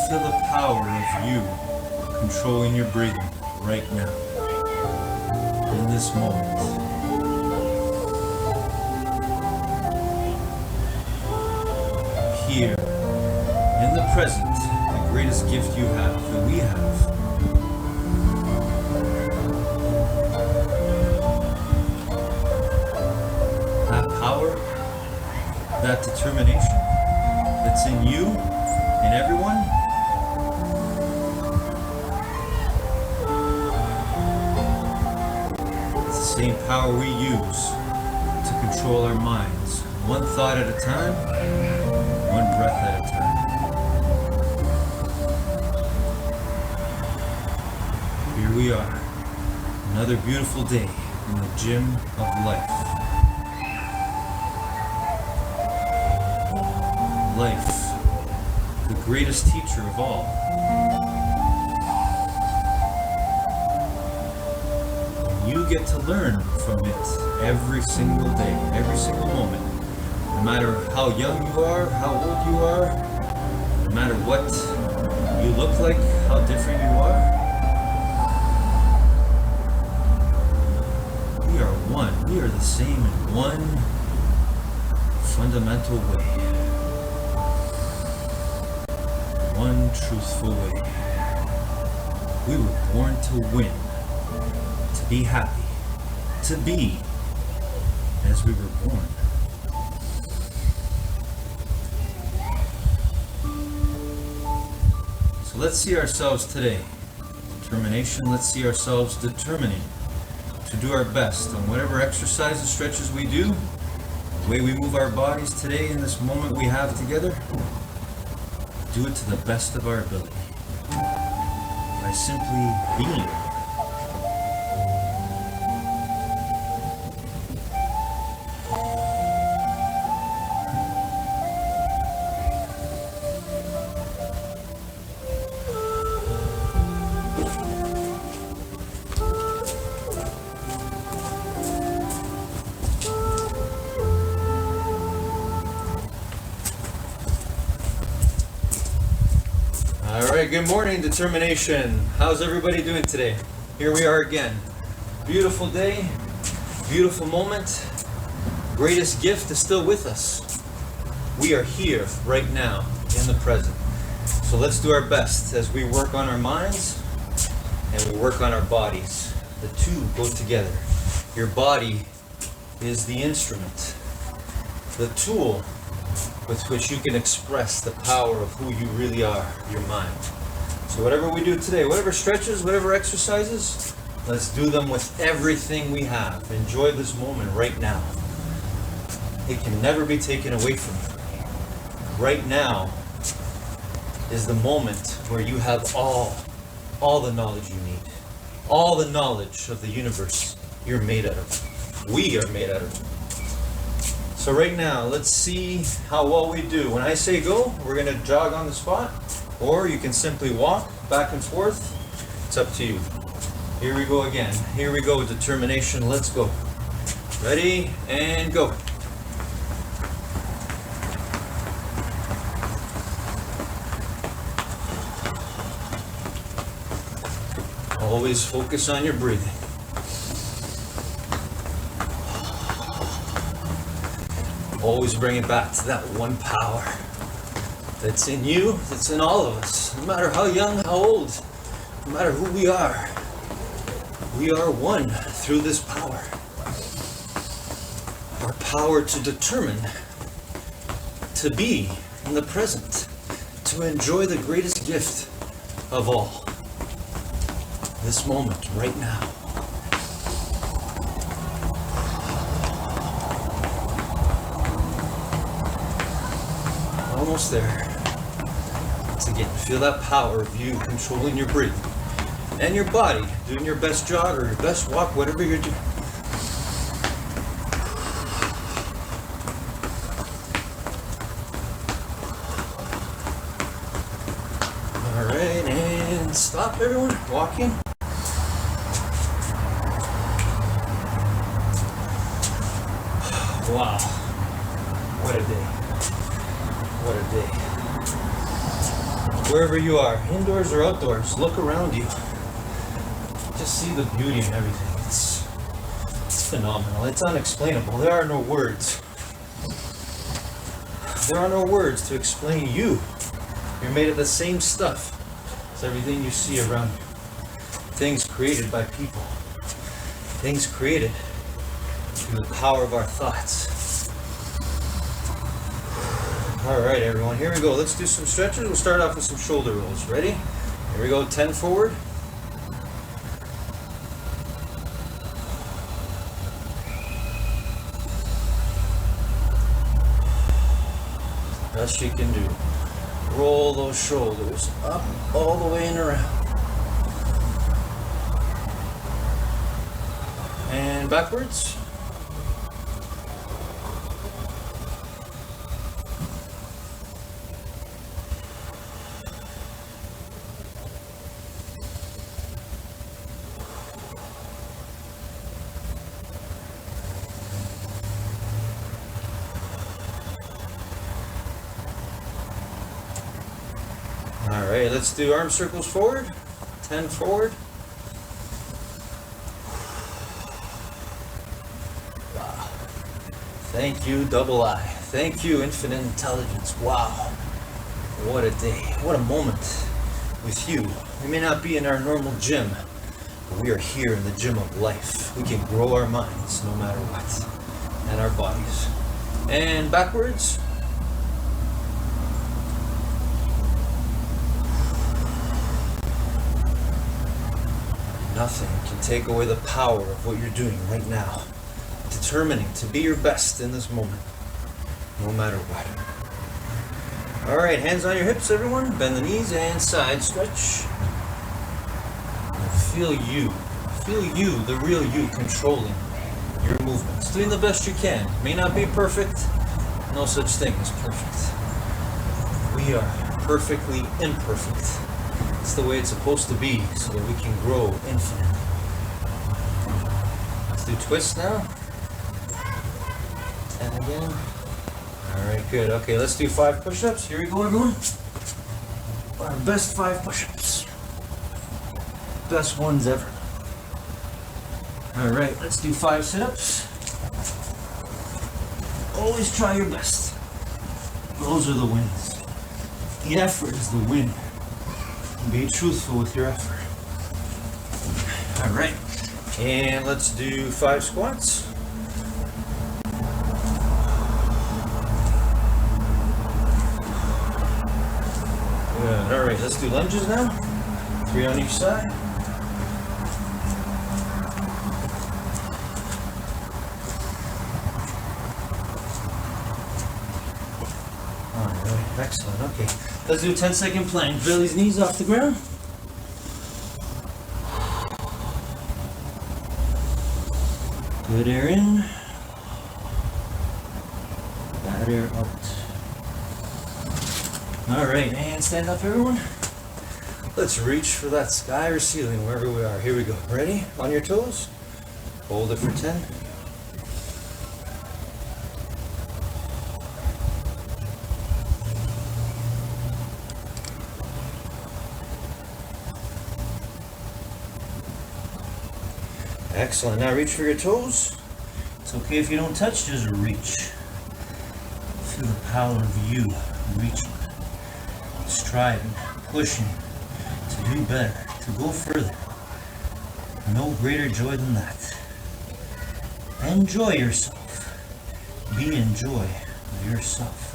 feel the power of you controlling your breathing right now, in this moment. Here, in the present, the greatest gift you have, that we have. That power, that determination that's in you, in everyone, it's the same power we use to control our minds, one thought at a time, one breath at a time. Here we are, another beautiful day in the gym of life. Life, the greatest teacher of all. And you get to learn from it every single day, every single moment. No matter how young you are, how old you are, no matter what you look like, how different you are, we are one. We are the same in one fundamental way. One truthful way. We were born to win, to be happy, to be as we were born. So let's see ourselves today. Determination, let's see ourselves determining to do our best on whatever exercises, stretches we do, the way we move our bodies today in this moment we have together. Do it to the best of our ability by simply being. Alright, good morning, determination. How's everybody doing today? Here we are again. Beautiful day, beautiful moment. Greatest gift is still with us. We are here right now in the present. So let's do our best as we work on our minds and we work on our bodies. The two go together. Your body is the instrument, the tool with which you can express the power of who you really are, your mind. So whatever we do today, whatever stretches, whatever exercises, let's do them with everything we have. Enjoy this moment right now. It can never be taken away from you. Right now is the moment where you have all the knowledge you need. All the knowledge of the universe you're made out of. We are made out of. So right now, let's see how well we do. When I say go, we're going to jog on the spot, or you can simply walk back and forth. It's up to you. Here we go again. Here we go, determination. Let's go. Ready, and go. Always focus on your breathing. Always bring it back to that one power that's in you, that's in all of us. No matter how young, how old, no matter who we are one through this power. Our power to determine, to be in the present, to enjoy the greatest gift of all. This moment, right now. Almost there. Once again, feel that power of you controlling your breathing and your body, doing your best jog or your best walk, whatever you're doing. All right, and stop everyone, walking. Wow, what a day. What a day. Wherever you are, indoors or outdoors, look around you. Just see the beauty in everything. It's phenomenal. It's unexplainable. There are no words. There are no words to explain you. You're made of the same stuff as everything you see around you. Things created by people. Things created through the power of our thoughts. All right, everyone, here we go. Let's do some stretches. We'll start off with some shoulder rolls. Ready? Here we go. 10 forward. Best you can do. Roll those shoulders up all the way and around. And backwards. All right, let's do arm circles forward. 10 forward. Wow. Thank you, double I. Thank you, infinite intelligence. Wow. What a day. What a moment with you. We may not be in our normal gym, but we are here in the gym of life. We can grow our minds no matter what, and our bodies. And backwards. Nothing can take away the power of what you're doing right now. Determining to be your best in this moment, no matter what. All right, hands on your hips, everyone. Bend the knees and side stretch. And feel you, the real you, controlling your movements. Doing the best you can. May not be perfect. No such thing as perfect. We are perfectly imperfect. It's the way it's supposed to be, so that we can grow infinitely. Let's do twists now. 10 again. Alright, good. Okay, let's do 5 push-ups. Here we go, everyone. Our best 5 push-ups. Best ones ever. Alright, let's do 5 sit-ups. Always try your best. Those are the wins. The effort is the win. Be truthful with your effort. All right, and let's do 5 squats. Good. All right, let's do lunges now. 3 on each side. All right, excellent. Okay. Let's do a 10-second plank. Belly's knees off the ground. Good air in. Bad air out. All right, and stand up, everyone. Let's reach for that sky or ceiling, wherever we are. Here we go. Ready? On your toes. Hold it for 10. Excellent. Now reach for your toes. It's okay if you don't touch, just reach. Feel the power of you reaching, striving, pushing to do better, to go further. No greater joy than that. Enjoy yourself. Be in joy of yourself.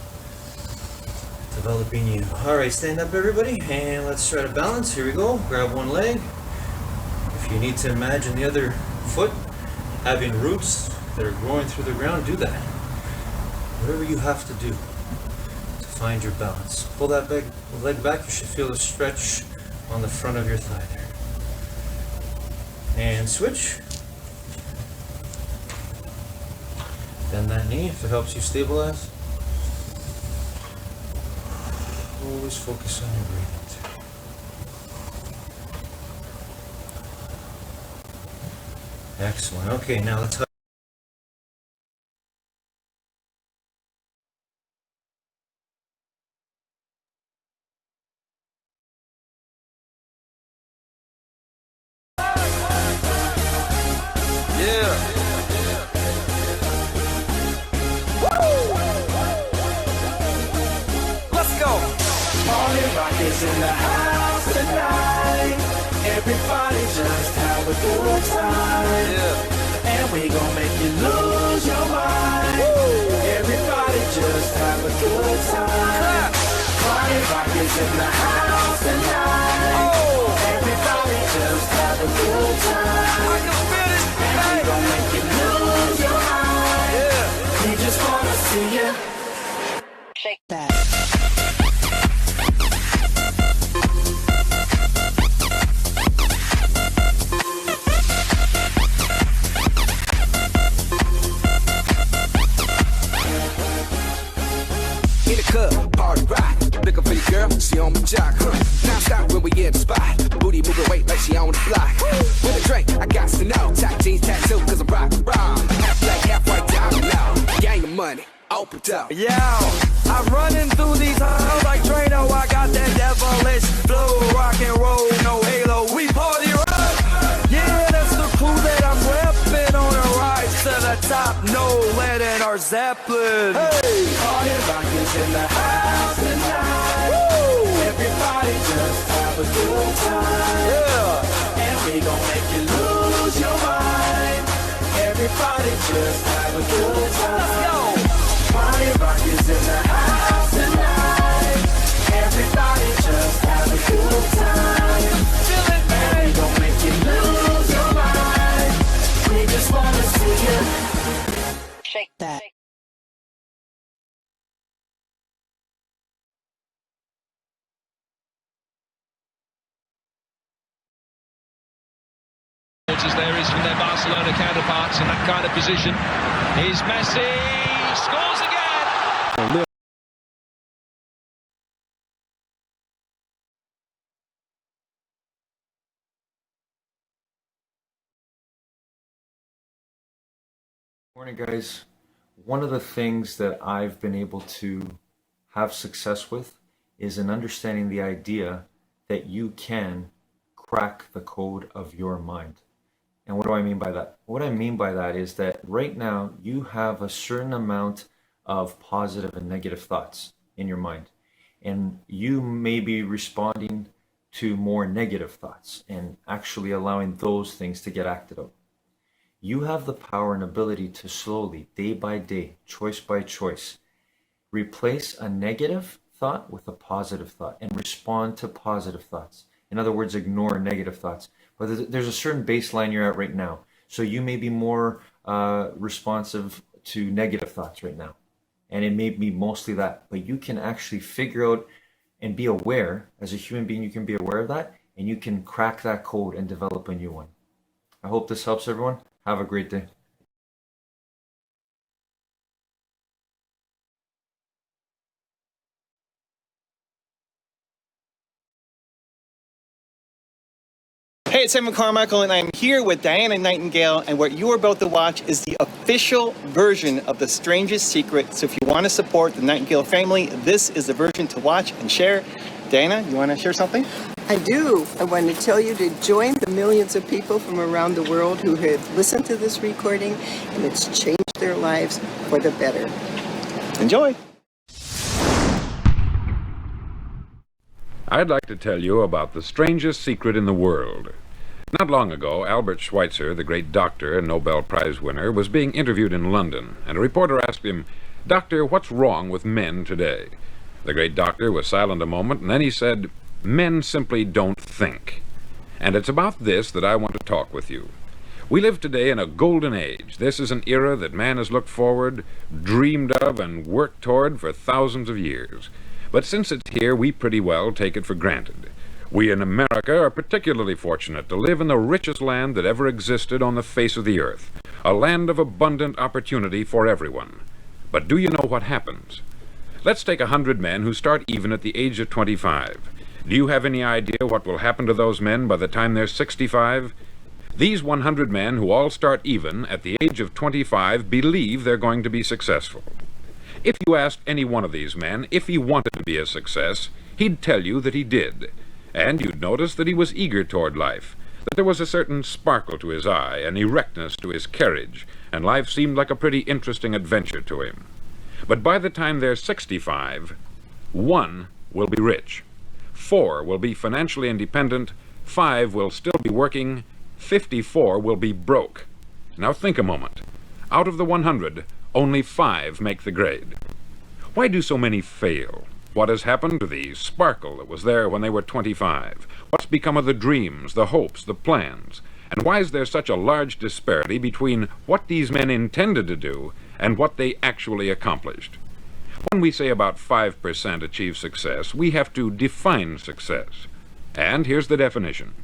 Developing you. Alright, stand up, everybody, and let's try to balance. Here we go. Grab one leg. If you need to imagine the other foot having roots that are growing through the ground, do that. Whatever you have to do to find your balance. Pull that leg back. You should feel a stretch on the front of your thigh there. And switch. Bend that knee if it helps you stabilize. Always focus on your breathing. Excellent. Okay, now let's Party rock is in the house tonight. Everybody just have a good time. Yeah. And we gon' make you lose your mind. Woo. Everybody just have a good time. Party rock is in the house tonight. Oh. Everybody just have a good time. I can feel it. And we gon' make you lose your mind. Yeah. We just wanna see you shake that. In the club, party rock. Looking for your girl, she on my jock. Now stop when we in the spot. Booty moving weight like she on the block. With a drink, I got to know. Tight jeans, tattoo, cause I'm rock. Half black, half white, diamond now. Gang of money, open up. Yo, I'm running through these halls like Drano. I got that devilish flow. Rock and roll, no halo. We party rock. Yeah, that's the clue that I'm repping on a rise to the top. No lead in our Zeppelin. Hey, party rock is in the house tonight. Woo! Everybody just have a good time. Yeah, and we gon' make you lose your mind. Everybody just have a good time. Let's go. Party rock is in the house tonight. Everybody just have a good time. Feel it, man. And we gon' make you lose your mind. We just wanna see you shake that. There is from their Barcelona counterparts in that kind of position. Here's Messi, scores again! Morning, guys. One of the things that I've been able to have success with is in understanding the idea that you can crack the code of your mind. And what do I mean by that? What I mean by that is that right now you have a certain amount of positive and negative thoughts in your mind. And you may be responding to more negative thoughts and actually allowing those things to get acted out. You have the power and ability to slowly, day by day, choice by choice, replace a negative thought with a positive thought and respond to positive thoughts. In other words, ignore negative thoughts. But there's a certain baseline you're at right now. So you may be more responsive to negative thoughts right now. And it may be mostly that. But you can actually figure out and be aware, as a human being, you can be aware of that. And you can crack that code and develop a new one. I hope this helps everyone. Have a great day. Hey, it's Evan Carmichael, and I'm here with Diana Nightingale, and what you are about to watch is the official version of The Strangest Secret. So if you want to support the Nightingale family, this is the version to watch and share. Diana, you want to share something? I do. I want to tell you to join the millions of people from around the world who have listened to this recording, and it's changed their lives for the better. Enjoy. I'd like to tell you about the strangest secret in the world. Not long ago, Albert Schweitzer, the great doctor and Nobel Prize winner, was being interviewed in London, and a reporter asked him, "Doctor, what's wrong with men today?" The great doctor was silent a moment, and then he said, "Men simply don't think." And it's about this that I want to talk with you. We live today in a golden age. This is an era that man has looked forward, dreamed of, and worked toward for thousands of years. But since it's here, we pretty well take it for granted. We in America are particularly fortunate to live in the richest land that ever existed on the face of the earth, a land of abundant opportunity for everyone. But do you know what happens? Let's take 100 men who start even at the age of 25. Do you have any idea what will happen to those men by the time they're 65? These 100 men who all start even at the age of 25 believe they're going to be successful. If you asked any one of these men if he wanted to be a success, he'd tell you that he did. And you'd notice that he was eager toward life, that there was a certain sparkle to his eye, an erectness to his carriage, and life seemed like a pretty interesting adventure to him. But by the time they're 65, one will be rich. 4 will be financially independent, 5 will still be working, 54 will be broke. Now think a moment. Out of the 100, only 5 make the grade. Why do so many fail? What has happened to the sparkle that was there when they were 25? What's become of the dreams, the hopes, the plans? And why is there such a large disparity between what these men intended to do and what they actually accomplished? When we say about 5% achieve success, we have to define success. And here's the definition.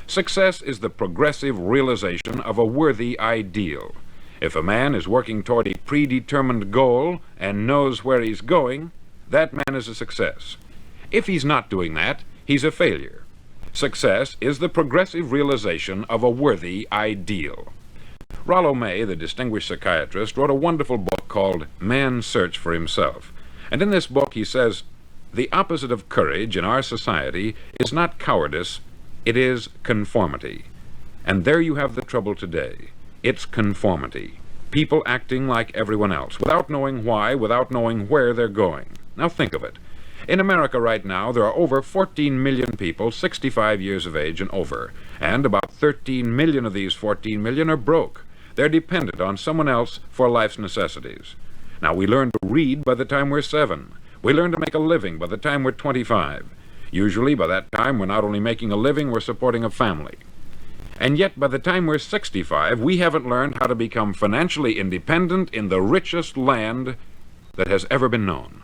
Success is the progressive realization of a worthy ideal. If a man is working toward a predetermined goal and knows where he's going, that man is a success. If he's not doing that, he's a failure. Success is the progressive realization of a worthy ideal. Rollo May, the distinguished psychiatrist, wrote a wonderful book called Man's Search for Himself. And in this book he says, the opposite of courage in our society is not cowardice, it is conformity. And there you have the trouble today. It's conformity. People acting like everyone else, without knowing why, without knowing where they're going. Now think of it. In America right now, there are over 14 million people 65 years of age and over, and about 13 million of these 14 million are broke. They're dependent on someone else for life's necessities. Now, we learn to read by the time we're 7. We learn to make a living by the time we're 25. Usually, by that time, we're not only making a living, we're supporting a family. And yet, by the time we're 65, we haven't learned how to become financially independent in the richest land that has ever been known.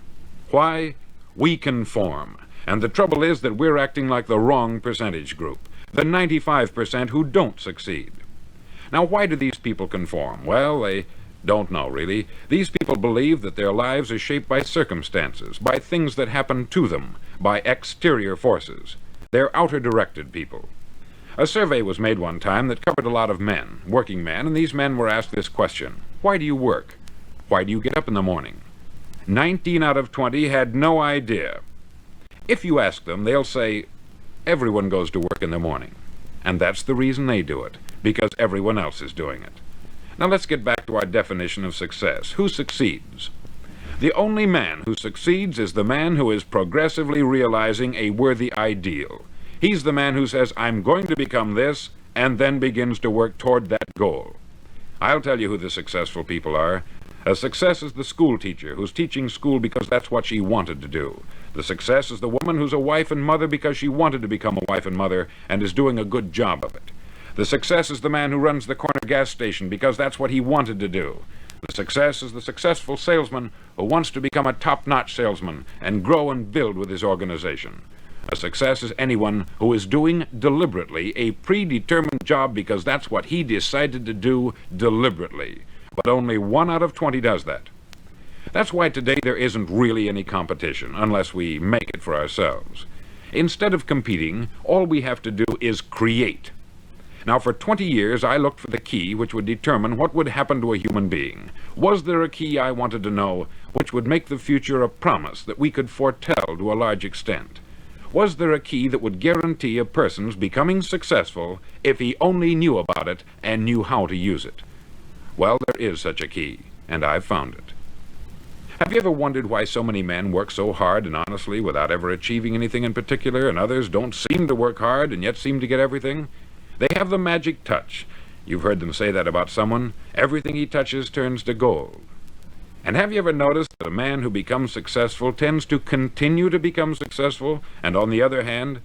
Why? We conform. And the trouble is that we're acting like the wrong percentage group, the 95% who don't succeed. Now, why do these people conform? Well, they don't know, really. These people believe that their lives are shaped by circumstances, by things that happen to them, by exterior forces. They're outer-directed people. A survey was made one time that covered a lot of men, working men, and these men were asked this question. Why do you work? Why do you get up in the morning? 19 out of 20 had no idea. If you ask them, they'll say, everyone goes to work in the morning. And that's the reason they do it, because everyone else is doing it. Now let's get back to our definition of success. Who succeeds? The only man who succeeds is the man who is progressively realizing a worthy ideal. He's the man who says, I'm going to become this, and then begins to work toward that goal. I'll tell you who the successful people are. A success is the school teacher who's teaching school because that's what she wanted to do. The success is the woman who's a wife and mother because she wanted to become a wife and mother and is doing a good job of it. The success is the man who runs the corner gas station because that's what he wanted to do. The success is the successful salesman who wants to become a top-notch salesman and grow and build with his organization. A success is anyone who is doing deliberately a predetermined job because that's what he decided to do deliberately. But only 1 out of 20 does that. That's why today there isn't really any competition, unless we make it for ourselves. Instead of competing, all we have to do is create. Now, for 20 years, I looked for the key which would determine what would happen to a human being. Was there a key I wanted to know which would make the future a promise that we could foretell to a large extent? Was there a key that would guarantee a person's becoming successful if he only knew about it and knew how to use it? Well, there is such a key, and I've found it. Have you ever wondered why so many men work so hard and honestly without ever achieving anything in particular, and others don't seem to work hard and yet seem to get everything? They have the magic touch. You've heard them say that about someone. Everything he touches turns to gold. And have you ever noticed that a man who becomes successful tends to continue to become successful? And on the other hand,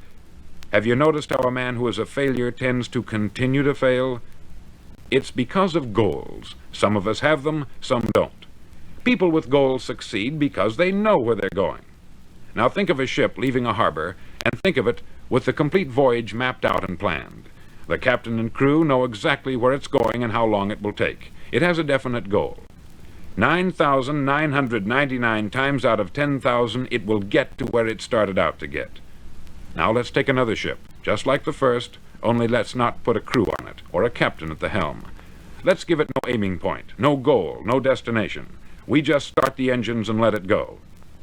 have you noticed how a man who is a failure tends to continue to fail? It's because of goals. Some of us have them, some don't. People with goals succeed because they know where they're going. Now think of a ship leaving a harbor, and think of it with the complete voyage mapped out and planned. The captain and crew know exactly where it's going and how long it will take. It has a definite goal. 9,999 times out of 10,000, it will get to where it started out to get. Now let's take another ship, just like the first, only let's not put a crew on it, or a captain at the helm. Let's give it no aiming point, no goal, no destination. We just start the engines and let it go.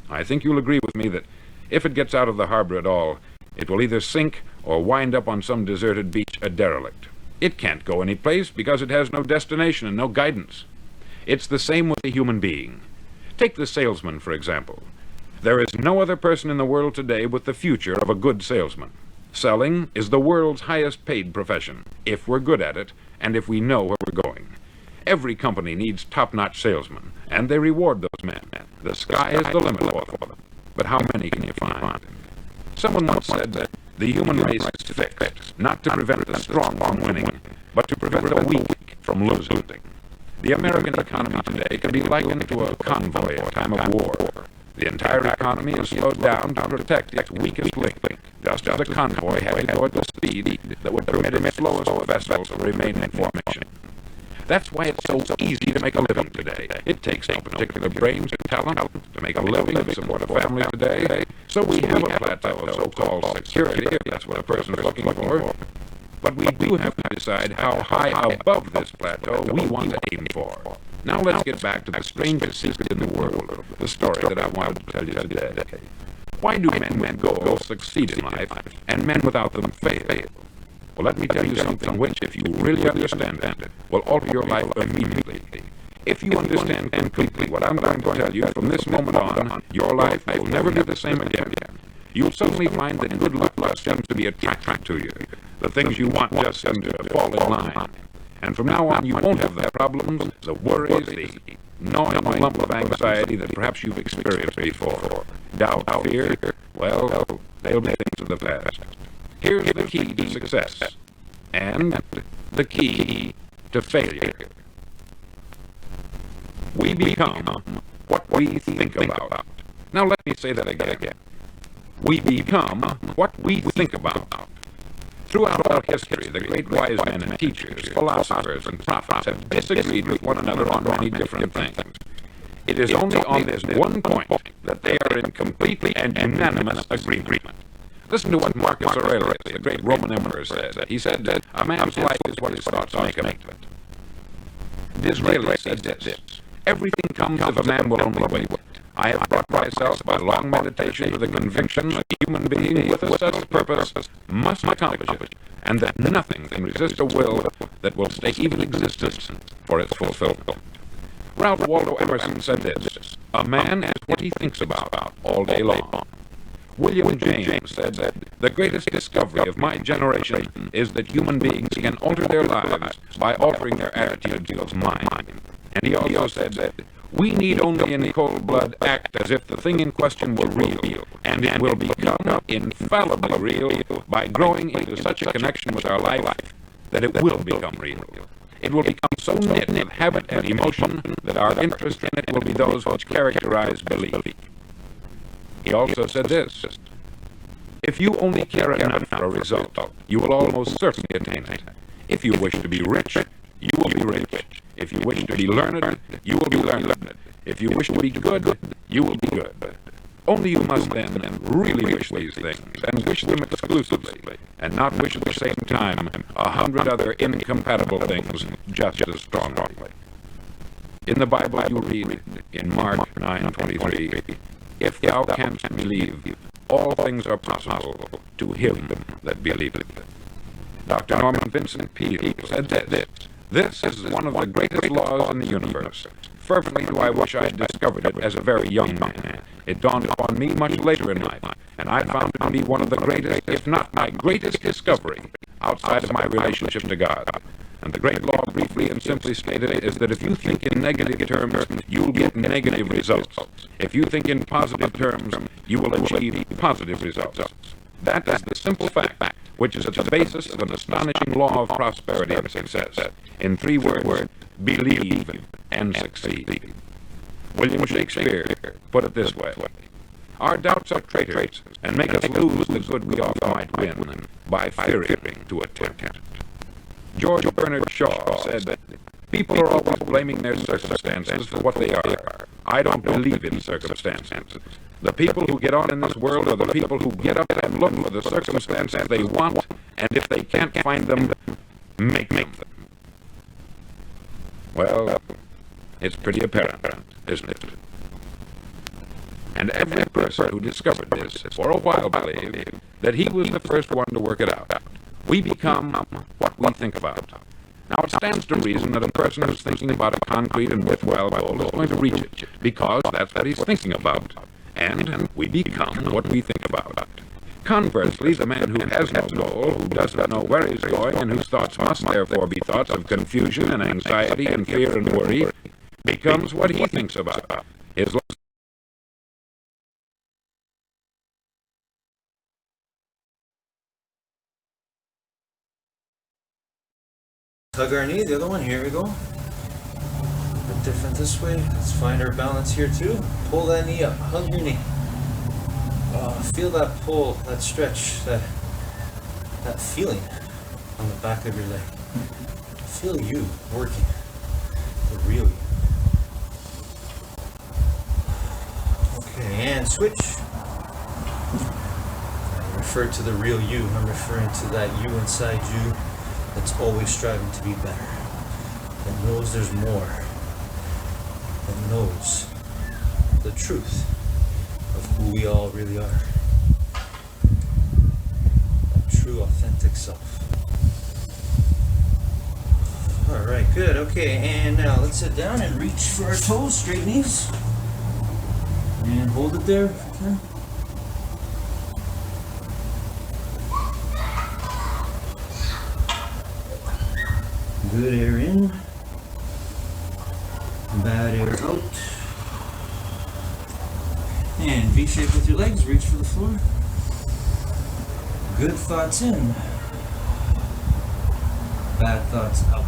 I think you'll agree with me that if it gets out of the harbor at all, it will either sink or wind up on some deserted beach a derelict. It can't go any place because it has no destination and no guidance. It's the same with a human being. Take the salesman, for example. There is no other person in the world today with the future of a good salesman. Selling is the world's highest paid profession, if we're good at it, and if we know where we're going. Every company needs top-notch salesmen, and they reward those men. The sky is the limit for them. But how many can you find? Someone once said that the human race is fixed, not to prevent the strong from winning, but to prevent the weak from losing. The American economy today can be likened to a convoy at time of war. The entire economy is slowed down to protect its weakest link, just as the convoy had to go at the speed that would permit its slowest vessels to remain in formation. That's why it's so easy to make a living today. It takes no particular brains or talent to make a living and support a family today. So we have a plateau of so-called security, if that's what a person is looking for. But we do have to decide how high above this plateau we want to aim for. Now let's get back to the strangest secret in the world, the story that I wanted to tell you today. Why do men with goals succeed in life, and men without them fail? Well, let me tell you something which, if you really understand it, will alter your life immediately. If you understand completely what I'm going to tell you from this moment on, your life will never be the same again. You'll suddenly find that good luck just seems to be attracted to you. The things you want just seem to fall in line. And from now on, you won't have the problems, the worries, the gnawing lump of anxiety that perhaps you've experienced before. Doubt, fear, well, they'll be things of the past. Here's the key to success, and the key to failure. We become what we think about. Now let me say that again. We become what we think about. Throughout all history, the great wise men and teachers, philosophers, and prophets have disagreed with one another on many different things. It is only on this one point that they are in complete and unanimous agreement. Listen to what Marcus Aurelius, the great Roman emperor, said. He said that a man's life is what his thoughts make him. Disraeli said this: everything comes if a man will only wait. I have brought myself by long meditation to the conviction that a human being with a such purpose must accomplish it, and that nothing can resist a will that will stake even existence for its fulfillment. Ralph Waldo Emerson said this: a man is what he thinks about all day long. William James said that the greatest discovery of my generation is that human beings can alter their lives by altering their attitude towards mine. And he also said that we need only in cold blood act as if the thing in question were real, and it will become infallibly real by growing into such a connection with our life that it will become real. It will become so knit with habit and emotion that our interest in it will be those which characterize belief. He also said this: if you only care enough for a result, you will almost certainly attain it. If you wish to be rich, you will be rich. If you wish to be learned, you will be learned. If you wish to be good, you will be good. Only you must then really wish these things, and wish them exclusively, and not wish at the same time 100 other incompatible things just as strongly. In the Bible you read, in Mark 9:23, if thou canst believe, all things are possible to him that believeth. Dr. Norman Vincent Peale said this: this is one of the greatest laws in the universe. Fervently do I wish I had discovered it as a very young man. It dawned upon me much later in life, and I found it to be one of the greatest, if not my greatest discovery, outside of my relationship to God. And the great law, briefly and simply stated, is that if you think in negative terms, you'll get negative results. If you think in positive terms, you will achieve positive results. That is the simple fact, which is at the basis of an astonishing law of prosperity and success. In 3 words: believe and succeed. William Shakespeare put it this way: our doubts are traitors, and make us lose the good we often might win by fearing to attempt. George Bernard Shaw said that people are always blaming their circumstances for what they are. I don't believe in circumstances. The people who get on in this world are the people who get up and look for the circumstances they want, and if they can't find them, make them. Well, it's pretty apparent, isn't it? And every person who discovered this for a while believed that he was the first one to work it out. We become what we think about. Now, it stands to reason that a person who's thinking about a concrete and worthwhile goal is going to reach it, because that's what he's thinking about. and we become what we think about. Conversely, the man who has no goal, who does not know where he's going, and whose thoughts must therefore be thoughts of confusion and anxiety and fear and worry, becomes what he thinks about. His Hug our knee, the other one, here we go. A bit different this way. Let's find our balance here too. Pull that knee up, hug your knee. Feel that pull, that stretch, that feeling on the back of your leg. Feel you working, the real you. Okay, and switch. I refer to the real you. I'm referring to that you inside you that's always striving to be better, that knows there's more, that knows the truth of who we all really are. That true, authentic self. Alright, good. Okay, and now let's sit down and reach for our toes, straight knees. And hold it there if you can. Good air in, bad air out. And V-shape with your legs, reach for the floor. Good thoughts in, bad thoughts out.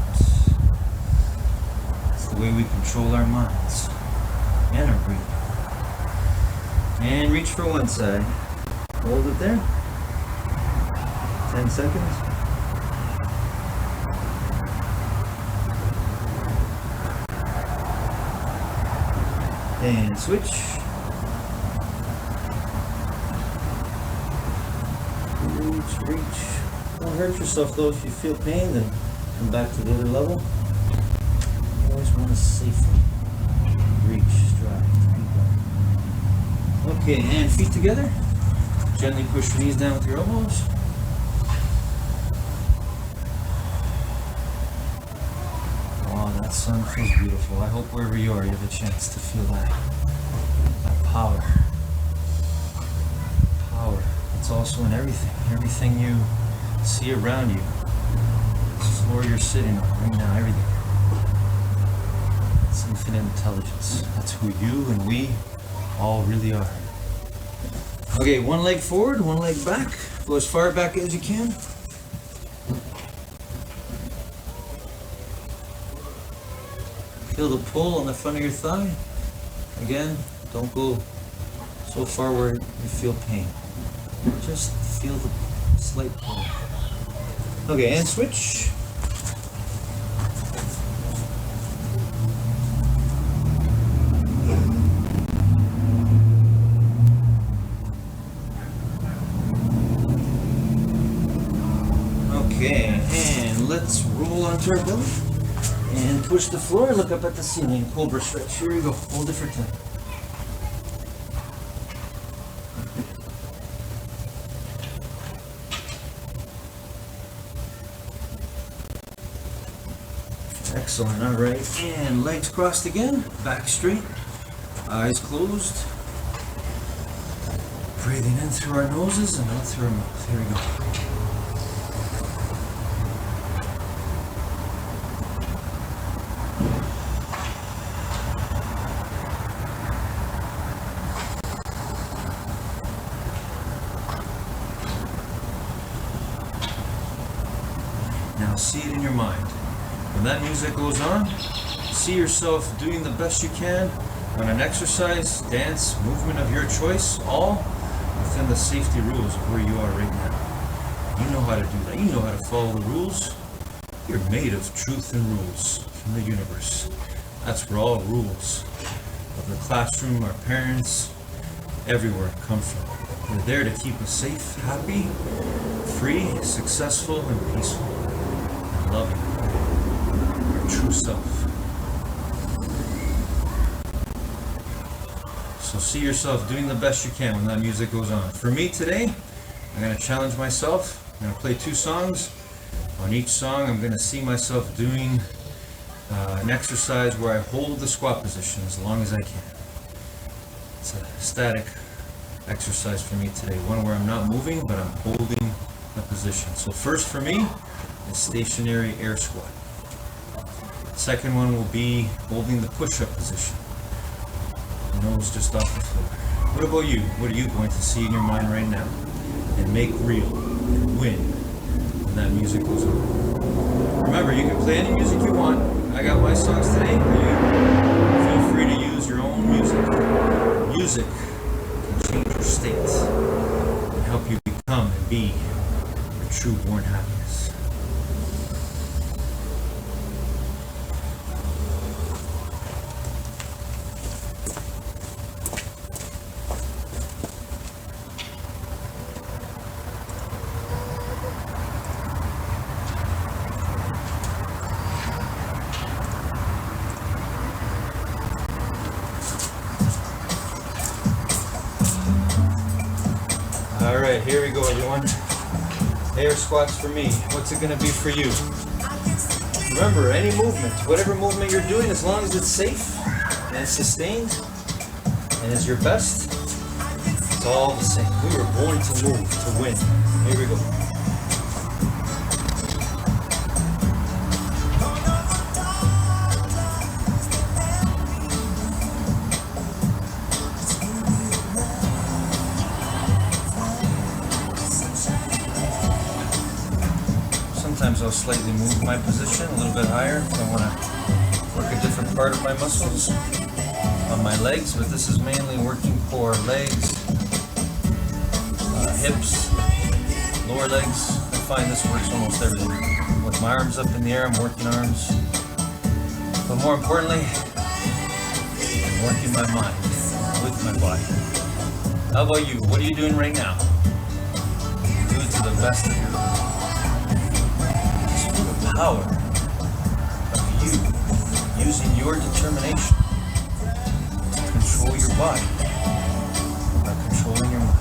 It's the way we control our minds and our breathing. And reach for one side. Hold it there. 10 seconds. And switch. Reach. Don't hurt yourself though. If you feel pain, then come back to the other level. You always want to safely reach, strive, keep going. Okay, and feet together. Gently push your knees down with your elbows. That sun feels beautiful. I hope wherever you are, you have a chance to feel that power. Power. It's also in everything. Everything you see around you. This floor you're sitting on right now, everything. It's infinite intelligence. That's who you and we all really are. Okay, one leg forward, one leg back. Go as far back as you can. Feel the pull on the front of your thigh. Again, don't go so far where you feel pain. Just feel the slight pull. Okay, and switch. Okay, and let's roll onto our belly. And push the floor, look up at the ceiling. Cobra stretch. Here we go. Hold it for 10. Excellent. All right. And legs crossed again. Back straight. Eyes closed. Breathing in through our noses and out through our mouth. Here we go. Now see it in your mind. When that music goes on, see yourself doing the best you can on an exercise, dance, movement of your choice, all within the safety rules of where you are right now. You know how to do that. You know how to follow the rules. You're made of truth and rules from the universe. That's where all rules of the classroom, our parents, everywhere come from. They're there to keep us safe, happy, free, successful, and peaceful. Loving our true self. So see yourself doing the best you can when that music goes on. For me today, I'm going to challenge myself. I'm going to play 2 songs. On each song, I'm going to see myself doing an exercise where I hold the squat position as long as I can. It's a static exercise for me today. One where I'm not moving, but I'm holding a position. So first for me is stationary air squat. Second one will be holding the push-up position. Nose just off the floor. What about you? What are you going to see in your mind right now? And make real and win when that music goes on. Remember, you can play any music you want. I got my songs today. You feel free to use your own music. Music can change your state and help you become and be your true born happiness. Alright, here we go everyone. Air squats for me. What's it going to be for you? Remember, any movement, whatever movement you're doing, as long as it's safe and it's sustained and is your best, it's all the same. We were born to move, to win. Here we go. Sometimes I'll slightly move my position a little bit higher if I want to work a different part of my muscles on my legs, but this is mainly working for legs, hips, lower legs. I find this works almost everything. With my arms up in the air, I'm working arms, but more importantly, I'm working my mind with my body. How about you? What are you doing right now? Do it to the best of your ability. Power of you using your determination to control your body by controlling your mind.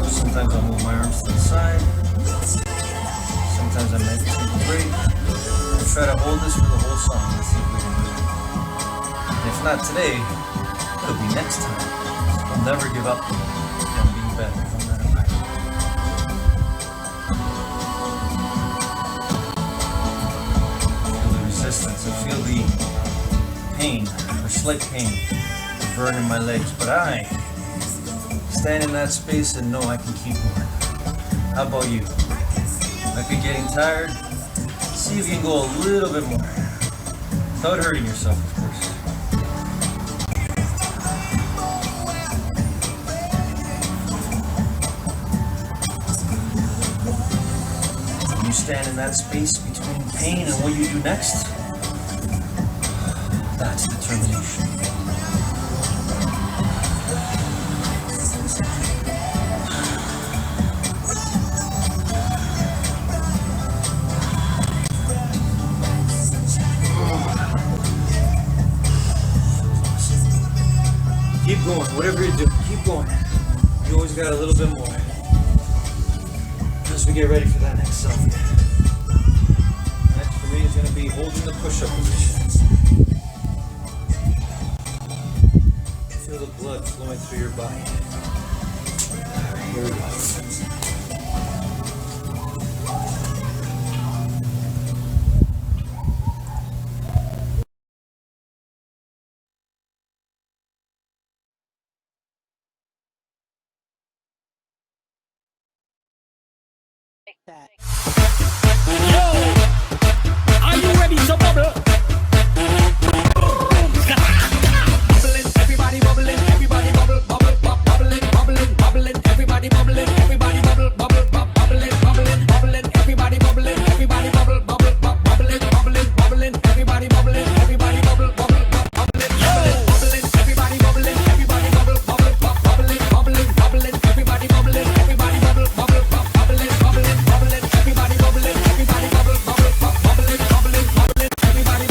Sometimes I'll move my arms to the side. Sometimes I might take a break. I'll try to hold this for the whole song. Let's see if we can do it. If not today, it'll be next time. I'll never give up on being better, no matter what. Feel the resistance, I feel the pain, or slight pain, burn in my legs, but I stand in that space and know I can keep going. How about you? Might be getting tired? See if you can go a little bit more, without hurting yourself, of course. Stand in that space between pain and what you do next. That's determination. Keep going, whatever you do, keep going. You always got a little bit more. As we get ready for that next song. Next for me is going to be holding the push-up position. Feel the blood flowing through your body. Alright, here we go. Are you ready to bubble? Bubbling, everybody bubbling, everybody bubble, bubble, bubbling, bubbling, bubbling, everybody bubbling, everybody bubble, bubble, bubbling, bubbling, bubbling, everybody bubbling, everybody bubble, bubble, bubbling, bubbling, bubbling, everybody bubbling, everybody bubble, bubble, bubbling, bubbling, everybody bubbling, everybody bubble, bubble, bubbling, bubbling, bubbling, everybody bubbling, everybody bubble, bubble, bubbling, bubbling, bubbling, everybody bubbling, everybody bubble, bubble, bubbling, bubbling, bubbling, everybody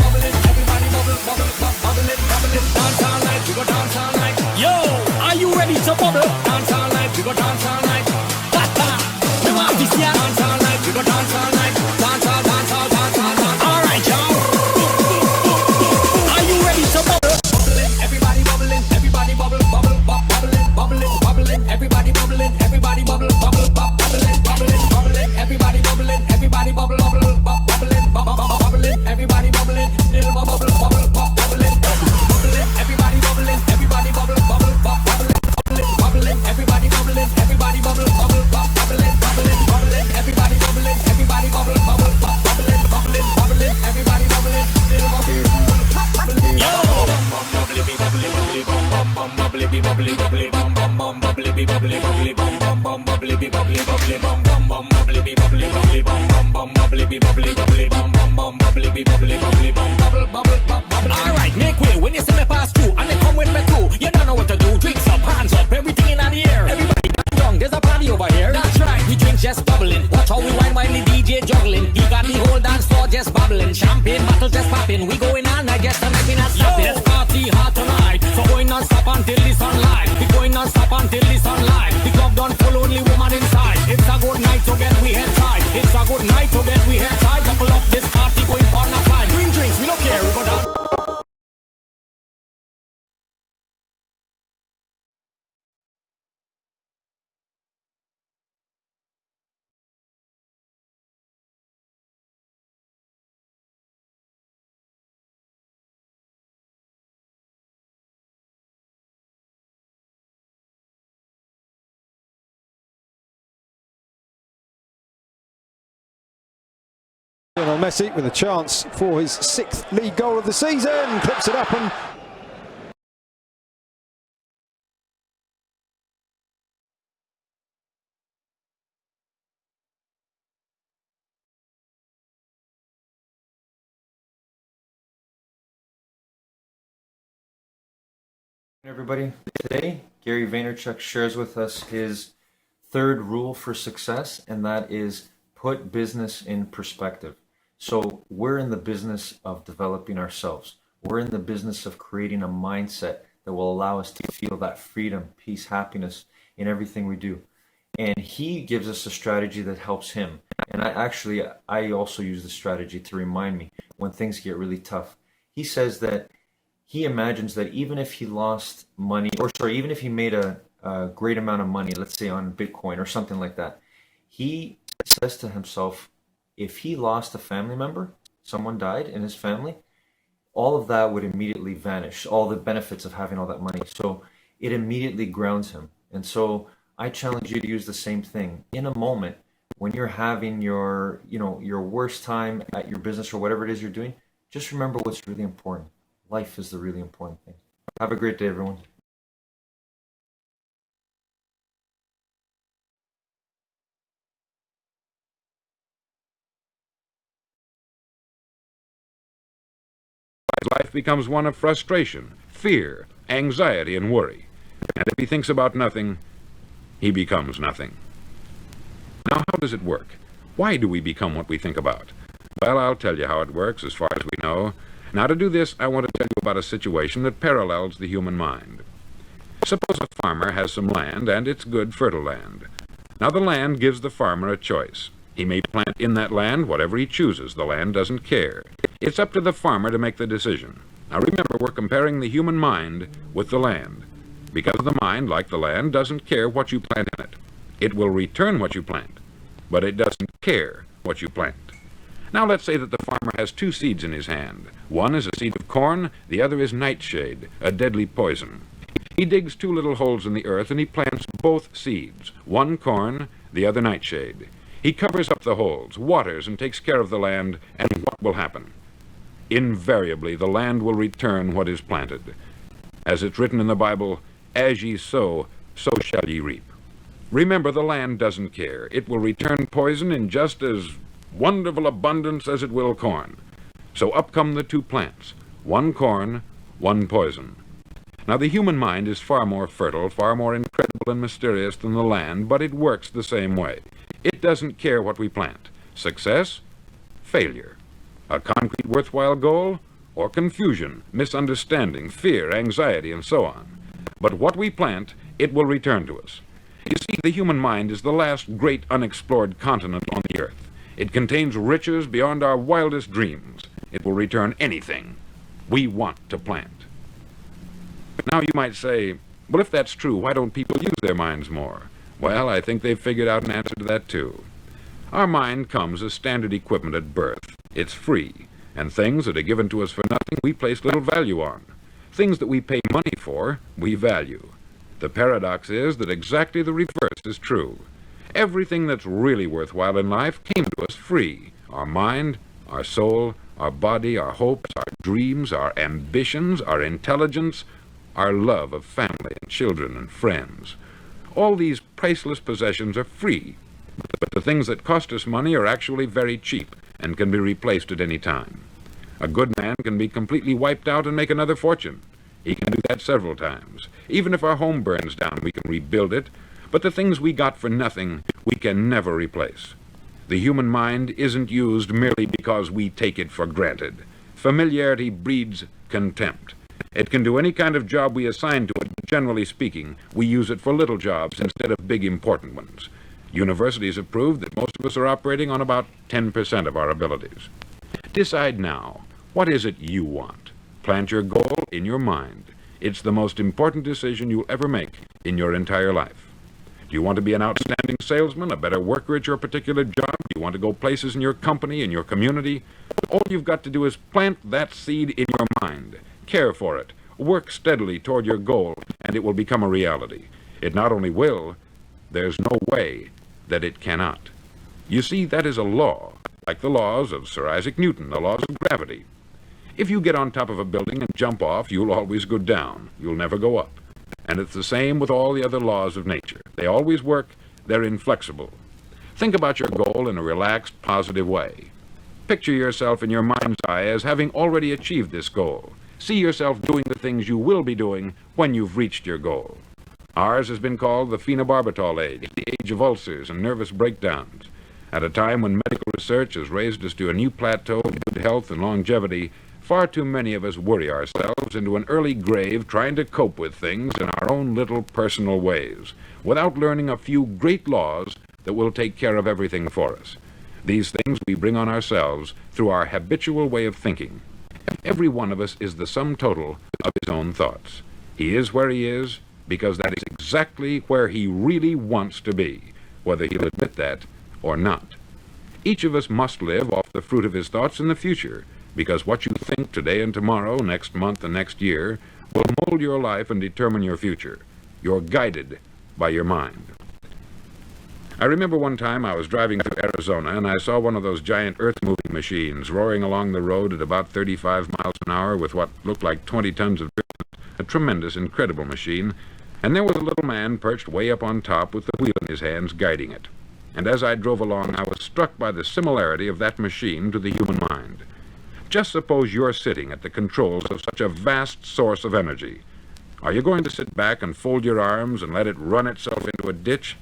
bubbly bubbly bubbly bum bum bum bubbly be bubbly bubbly bum bum bum bubbly be bubbly bubbly bum bum bum bubbly be bubbly bubbly bum bum bum bubbly be bubbly bubbly bum bubble bubble bubble. Alright, make way when you see me pass through and they come with me too. You don't know what to do. Drinks up, hands up, everything in the air. Everybody get young, there's a party over here. That's right, we drink just bubbling. Watch how we wine while the DJ juggling. He got the whole dance floor just bubbling. Champagne bottle just popping. We going on, I guess, and I cannot stop it. Let's party hard tonight. So going non-stop until the sunlight. We going non-stop until the sunlight. The club done full, only woman inside. It's a good night to get we head tight. It's a good night to get we head tight. Couple up this party going on a fine. Drink drinks, we don't care about that. Lionel Messi with a chance for his 6th league goal of the season, clips it up and Everybody, today Gary Vaynerchuk shares with us his 3rd rule for success, and that is put business in perspective. So we're in the business of developing ourselves. We're in the business of creating a mindset that will allow us to feel that freedom, peace, happiness in everything we do. And he gives us a strategy that helps him. And I also use the strategy to remind me when things get really tough. He says that he imagines that even if he lost money, even if he made a great amount of money, let's say on Bitcoin or something like that, he says to himself, if he lost a family member, someone died in his family, all of that would immediately vanish, all the benefits of having all that money. So it immediately grounds him. And so I challenge you to use the same thing. In a moment, when you're having your worst time at your business or whatever it is you're doing, just remember what's really important. Life is the really important thing. Have a great day, everyone. Life becomes one of frustration, fear, anxiety, and worry. And if he thinks about nothing, he becomes nothing. Now, how does it work? Why do we become what we think about? Well, I'll tell you how it works as far as we know. Now, to do this, I want to tell you about a situation that parallels the human mind. Suppose a farmer has some land, and it's good, fertile land. Now, the land gives the farmer a choice. He may plant in that land whatever he chooses. The land doesn't care. It's up to the farmer to make the decision. Now, remember, we're comparing the human mind with the land. Because the mind, like the land, doesn't care what you plant in it. It will return what you plant, but it doesn't care what you plant. Now let's say that the farmer has 2 seeds in his hand. One is a seed of corn, the other is nightshade, a deadly poison. He digs 2 little holes in the earth and he plants both seeds, one corn, the other nightshade. He covers up the holes, waters, and takes care of the land, and what will happen? Invariably, the land will return what is planted. As it's written in the Bible, as ye sow, so shall ye reap. Remember, the land doesn't care. It will return poison in just as wonderful abundance as it will corn. So up come the 2 plants, one corn, one poison. Now, the human mind is far more fertile, far more incredible and mysterious than the land, but it works the same way. It doesn't care what we plant. Success, failure. A concrete, worthwhile goal, or confusion, misunderstanding, fear, anxiety, and so on. But what we plant, it will return to us. You see, the human mind is the last great unexplored continent on the earth. It contains riches beyond our wildest dreams. It will return anything we want to plant. Now you might say, well, if that's true, why don't people use their minds more? Well, I think they've figured out an answer to that too. Our mind comes as standard equipment at birth. It's free, and things that are given to us for nothing we place little value on. Things that we pay money for, we value. The paradox is that exactly the reverse is true. Everything that's really worthwhile in life came to us free. Our mind, our soul, our body, our hopes, our dreams, our ambitions, our intelligence, our love of family and children and friends. All these priceless possessions are free, but the things that cost us money are actually very cheap and can be replaced at any time. A good man can be completely wiped out and make another fortune. He can do that several times. Even if our home burns down, we can rebuild it, but the things we got for nothing, we can never replace. The human mind isn't used merely because we take it for granted. Familiarity breeds contempt. It can do any kind of job we assign to it, but generally speaking, we use it for little jobs instead of big important ones. Universities have proved that most of us are operating on about 10% of our abilities. Decide now, what is it you want? Plant your goal in your mind. It's the most important decision you'll ever make in your entire life. Do you want to be an outstanding salesman, a better worker at your particular job? Do you want to go places in your company, in your community? All you've got to do is plant that seed in your mind. Care for it. Work steadily toward your goal, and it will become a reality. It not only will, there's no way that it cannot. You see, that is a law, like the laws of Sir Isaac Newton, the laws of gravity. If you get on top of a building and jump off, you'll always go down. You'll never go up. And it's the same with all the other laws of nature. They always work. They're inflexible. Think about your goal in a relaxed, positive way. Picture yourself in your mind's eye as having already achieved this goal. See yourself doing the things you will be doing when you've reached your goal. Ours has been called the phenobarbital age, the age of ulcers and nervous breakdowns. At a time when medical research has raised us to a new plateau of good health and longevity, far too many of us worry ourselves into an early grave trying to cope with things in our own little personal ways, without learning a few great laws that will take care of everything for us. These things we bring on ourselves through our habitual way of thinking. Every one of us is the sum total of his own thoughts. He is where he is because that is exactly where he really wants to be, whether he'll admit that or not. Each of us must live off the fruit of his thoughts in the future, because what you think today and tomorrow, next month and next year, will mold your life and determine your future. You're guided by your mind. I remember one time I was driving through Arizona and I saw one of those giant earth-moving machines roaring along the road at about 35 miles an hour with what looked like 20 tons of dirt, a tremendous, incredible machine, and there was a little man perched way up on top with the wheel in his hands guiding it. And as I drove along, I was struck by the similarity of that machine to the human mind. Just suppose you're sitting at the controls of such a vast source of energy. Are you going to sit back and fold your arms and let it run itself into a ditch?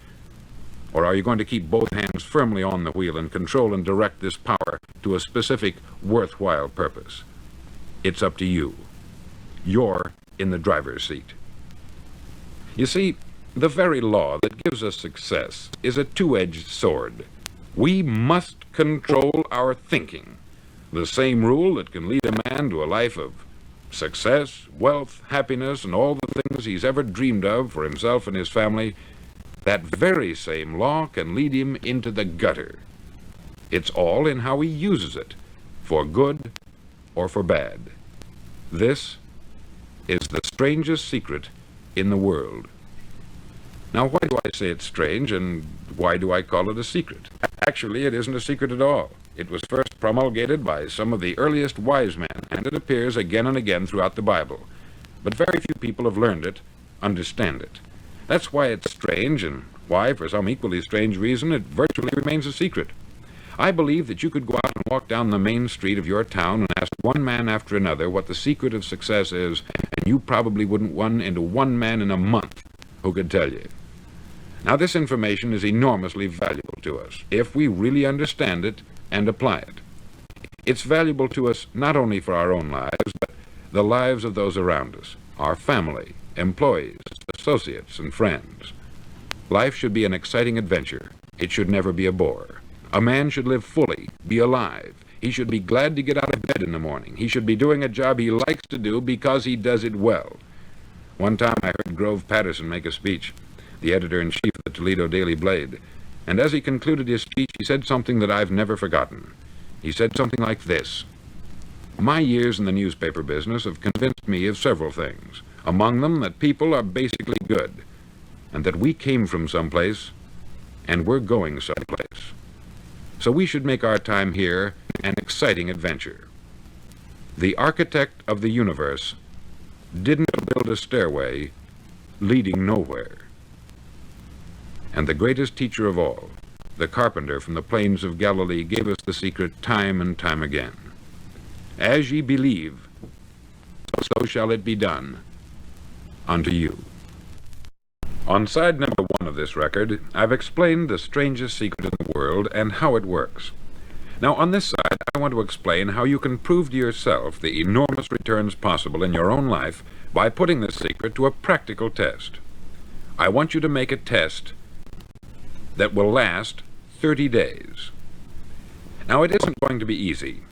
Or are you going to keep both hands firmly on the wheel and control and direct this power to a specific, worthwhile purpose? It's up to you. You're in the driver's seat. You see, the very law that gives us success is a two-edged sword. We must control our thinking. The same rule that can lead a man to a life of success, wealth, happiness, and all the things he's ever dreamed of for himself and his family, that very same law can lead him into the gutter. It's all in how he uses it, for good or for bad. This is the strangest secret in the world. Now, why do I say it's strange, and why do I call it a secret? Actually, it isn't a secret at all. It was first promulgated by some of the earliest wise men, and it appears again and again throughout the Bible. But very few people have learned it, understand it. That's why it's strange, and why, for some equally strange reason, it virtually remains a secret. I believe that you could go out and walk down the main street of your town and ask one man after another what the secret of success is, and you probably wouldn't run into one man in a month who could tell you. Now, this information is enormously valuable to us, if we really understand it and apply it. It's valuable to us not only for our own lives, but the lives of those around us, our family, employees, associates, and friends. Life should be an exciting adventure. It should never be a bore. A man should live fully, be alive. He should be glad to get out of bed in the morning. He should be doing a job he likes to do because he does it well. One time I heard Grove Patterson make a speech, the editor-in-chief of the Toledo Daily Blade, and as he concluded his speech, he said something that I've never forgotten. He said something like this: "My years in the newspaper business have convinced me of several things, among them that people are basically good, and that we came from someplace, and we're going someplace. So we should make our time here an exciting adventure. The architect of the universe didn't build a stairway leading nowhere. And the greatest teacher of all, the carpenter from the plains of Galilee, gave us the secret time and time again. As ye believe, so shall it be done unto you. On side number 1 of this record, I've explained the strangest secret in the world and how it works. Now, on this side, I want to explain how you can prove to yourself the enormous returns possible in your own life by putting this secret to a practical test. I want you to make a test that will last 30 days. Now, it isn't going to be easy.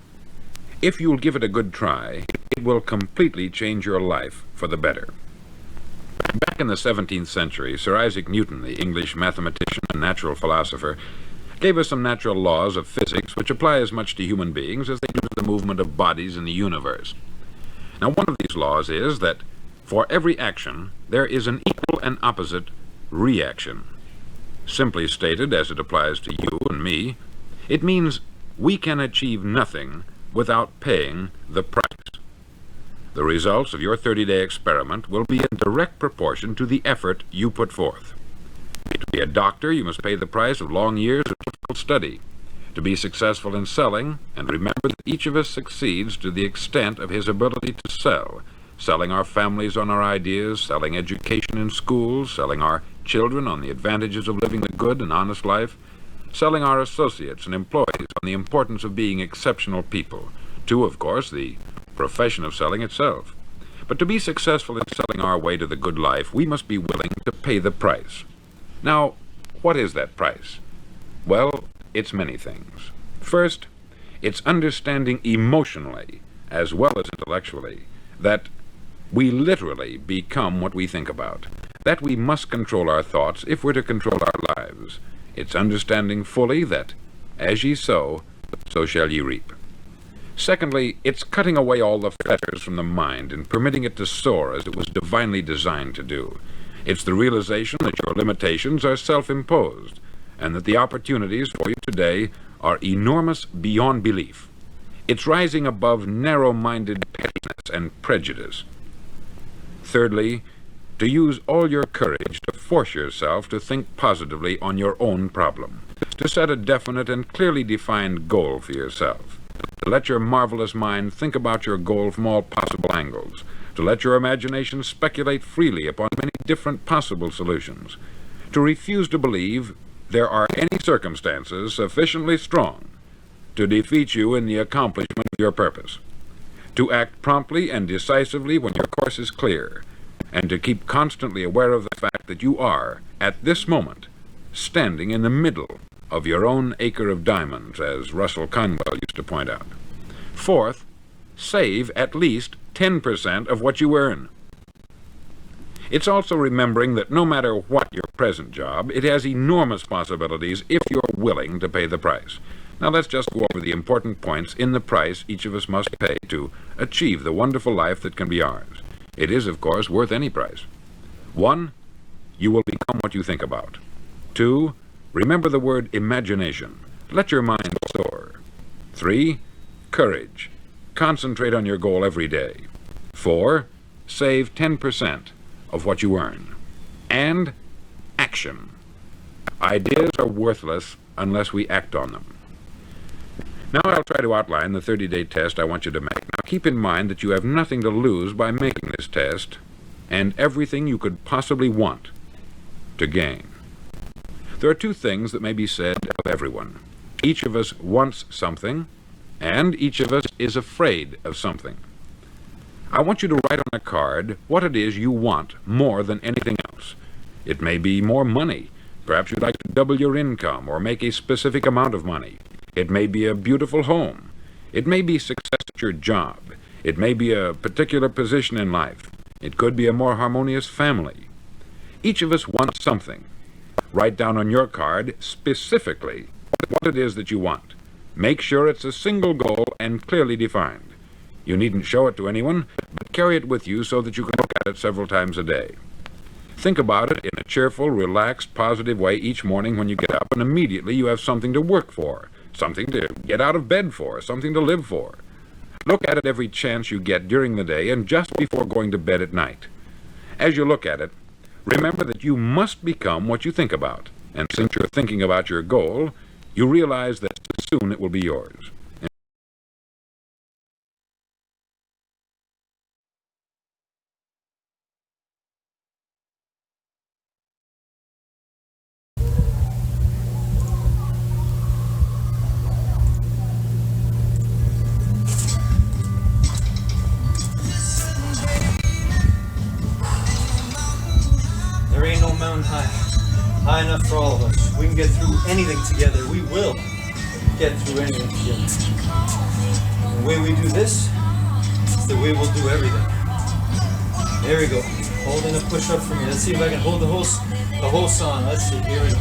If you'll give it a good try, it will completely change your life for the better. Back in the 17th century, Sir Isaac Newton, the English mathematician and natural philosopher, gave us some natural laws of physics which apply as much to human beings as they do to the movement of bodies in the universe. Now, one of these laws is that for every action, there is an equal and opposite reaction. Simply stated, as it applies to you and me, it means we can achieve nothing without paying the price. The results of your 30-day experiment will be in direct proportion to the effort you put forth. To be a doctor, you must pay the price of long years of difficult study. To be successful in selling, and remember that each of us succeeds to the extent of his ability to sell, selling our families on our ideas, selling education in schools, selling our children on the advantages of living the good and honest life, selling our associates and employees on the importance of being exceptional people, to, of course, the profession of selling itself. But to be successful in selling our way to the good life, we must be willing to pay the price. Now, what is that price? Well, it's many things. First, it's understanding emotionally, as well as intellectually, that we literally become what we think about, that we must control our thoughts if we're to control our lives. It's understanding fully that, as ye sow, so shall ye reap. Secondly, it's cutting away all the fetters from the mind and permitting it to soar as it was divinely designed to do. It's the realization that your limitations are self-imposed, and that the opportunities for you today are enormous beyond belief. It's rising above narrow-minded pettiness and prejudice. Thirdly, to use all your courage to force yourself to think positively on your own problem, to set a definite and clearly defined goal for yourself, to let your marvelous mind think about your goal from all possible angles, to let your imagination speculate freely upon many different possible solutions, to refuse to believe there are any circumstances sufficiently strong to defeat you in the accomplishment of your purpose, to act promptly and decisively when your course is clear, and to keep constantly aware of the fact that you are, at this moment, standing in the middle of your own acre of diamonds, as Russell Conwell used to point out. Fourth, save at least 10% of what you earn. It's also remembering that no matter what your present job, it has enormous possibilities if you're willing to pay the price. Now let's just go over the important points in the price each of us must pay to achieve the wonderful life that can be ours. It is, of course, worth any price. 1, you will become what you think about. 2, remember the word imagination. Let your mind soar. 3, courage. Concentrate on your goal every day. 4, save 10% of what you earn. And action. Ideas are worthless unless we act on them. Now I'll try to outline the 30-day test I want you to make. Now keep in mind that you have nothing to lose by making this test, and everything you could possibly want to gain. There are 2 things that may be said of everyone. Each of us wants something, and each of us is afraid of something. I want you to write on a card what it is you want more than anything else. It may be more money. Perhaps you'd like to double your income or make a specific amount of money. It may be a beautiful home. It may be success at your job. It may be a particular position in life. It could be a more harmonious family. Each of us wants something. Write down on your card specifically what it is that you want. Make sure it's a single goal and clearly defined. You needn't show it to anyone, but carry it with you so that you can look at it several times a day. Think about it in a cheerful, relaxed, positive way each morning when you get up, and immediately you have something to work for, something to get out of bed for, something to live for. Look at it every chance you get during the day and just before going to bed at night. As you look at it, remember that you must become what you think about. And since you're thinking about your goal, you realize that soon it will be yours. There ain't no mountain high enough for all of us. We can get through anything together. We will get through anything together. The way we do this is the way we'll do everything. There we go. Holding a push-up for me. Let's see if I can hold the whole song. Let's see. Here we go.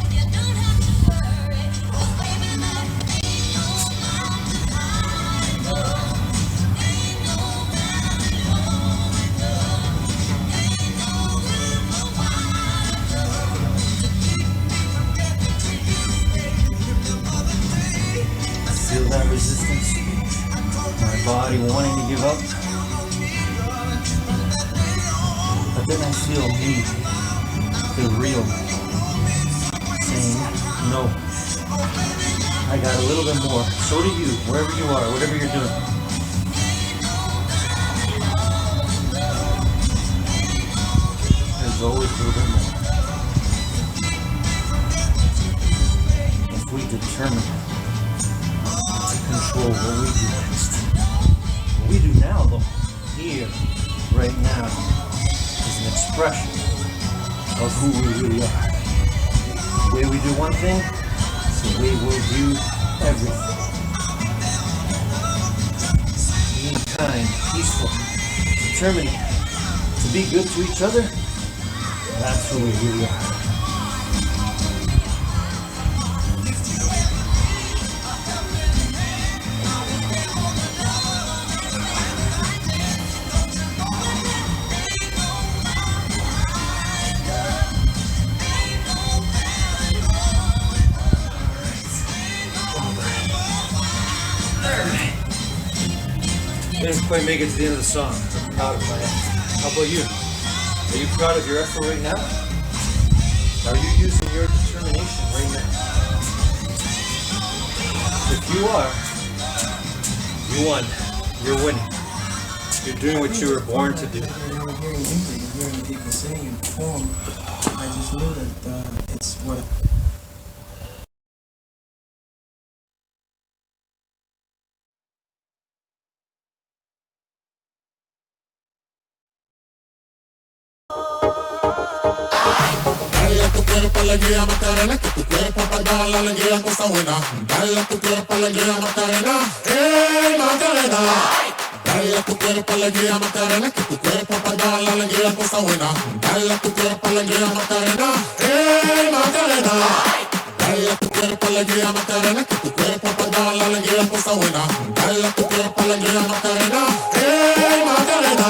Feel that resistance, my body wanting to give up, but then I feel me, the real me, saying, no, I got a little bit more, so do you, wherever you are, whatever you're doing. There's always a little bit more. If we determine control what we do next. What we do now, though, here, right now, is an expression of who we really are. The way we do one thing is the way we'll do everything. Being kind, peaceful, determined to be good to each other, that's who we really are. Didn't quite make it to the end of the song. I'm proud of my effort. How about you? Are you proud of your effort right now? Are you using your determination right now? If you are, you won. You're winning. You're doing what you were born to do. Hearing music and hearing people sing and perform, I just knew that it's what. Dale a tu cuerpo alegría Macarena, que tu cuerpo para dar la alegría cosa buena. Dale a tu cuerpo alegría Macarena, Macarena. Dale a tu cuerpo alegría Macarena, que tu cuerpo para dar la alegría cosa buena. Dale a tu cuerpo alegría Macarena, Macarena. Dale a tu cuerpo alegría Macarena, que tu cuerpo para dar la alegría cosa buena. Dale a tu cuerpo alegría Macarena, Macarena.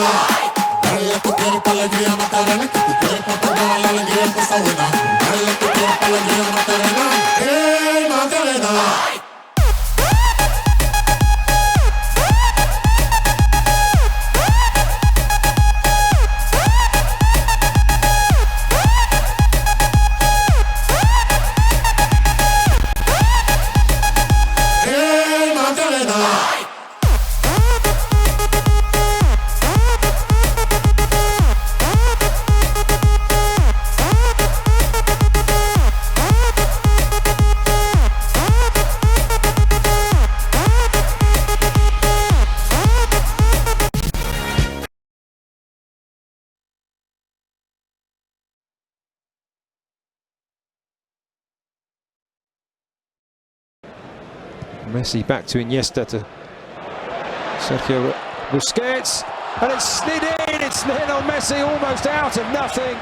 Dale a tu cuerpo alegría Macarena, que tu cuerpo para dar la alegría cosa buena. Dale a tu cuerpo alegría Macarena, Macarena. Messi back to Iniesta to Sergio Busquets, and it's slid in. It's Lionel Messi almost out of nothing.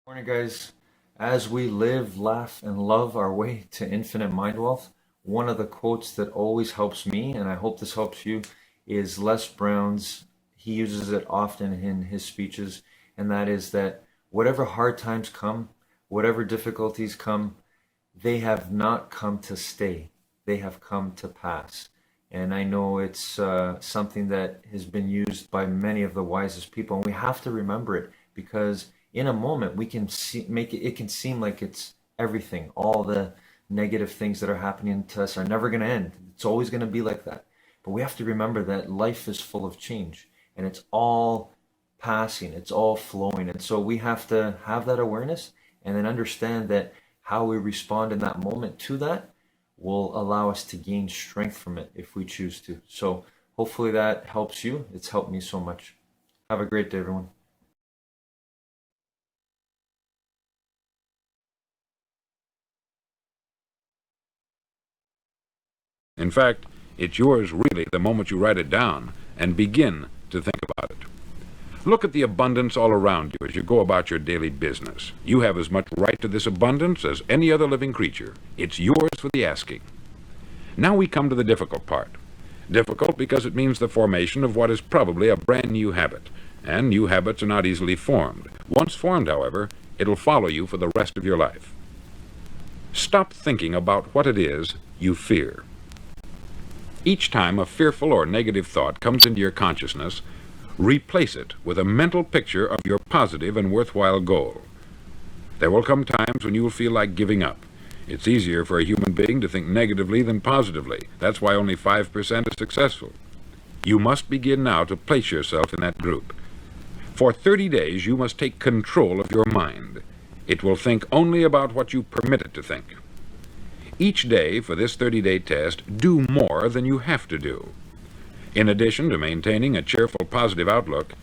Morning, guys. As we live, laugh, and love our way to infinite mind wealth, one of the quotes that always helps me, and I hope this helps you, is Les Brown's. He uses it often in his speeches, and that is that whatever hard times come, whatever difficulties come, they have not come to stay. They have come to pass. And I know it's something that has been used by many of the wisest people, and we have to remember it, because in a moment we can make it can seem like it's everything. All the negative things that are happening to us are never going to end. It's always going to be like that. But we have to remember that life is full of change, and it's all passing, it's all flowing. And so we have to have that awareness, and then understand that how we respond in that moment to that will allow us to gain strength from it if we choose to. So hopefully that helps you. It's helped me so much. Have a great day, everyone. In fact, it's yours really the moment you write it down and begin to think about it. Look at the abundance all around you as you go about your daily business. You have as much right to this abundance as any other living creature. It's yours for the asking. Now we come to the difficult part. Difficult because it means the formation of what is probably a brand new habit. And new habits are not easily formed. Once formed, however, it'll follow you for the rest of your life. Stop thinking about what it is you fear. Each time a fearful or negative thought comes into your consciousness, replace it with a mental picture of your positive and worthwhile goal. There will come times when you will feel like giving up. It's easier for a human being to think negatively than positively. That's why only 5% are successful. You must begin now to place yourself in that group. For 30 days, you must take control of your mind. It will think only about what you permit it to think. Each day for this 30-day test, do more than you have to do. In addition to maintaining a cheerful, positive outlook,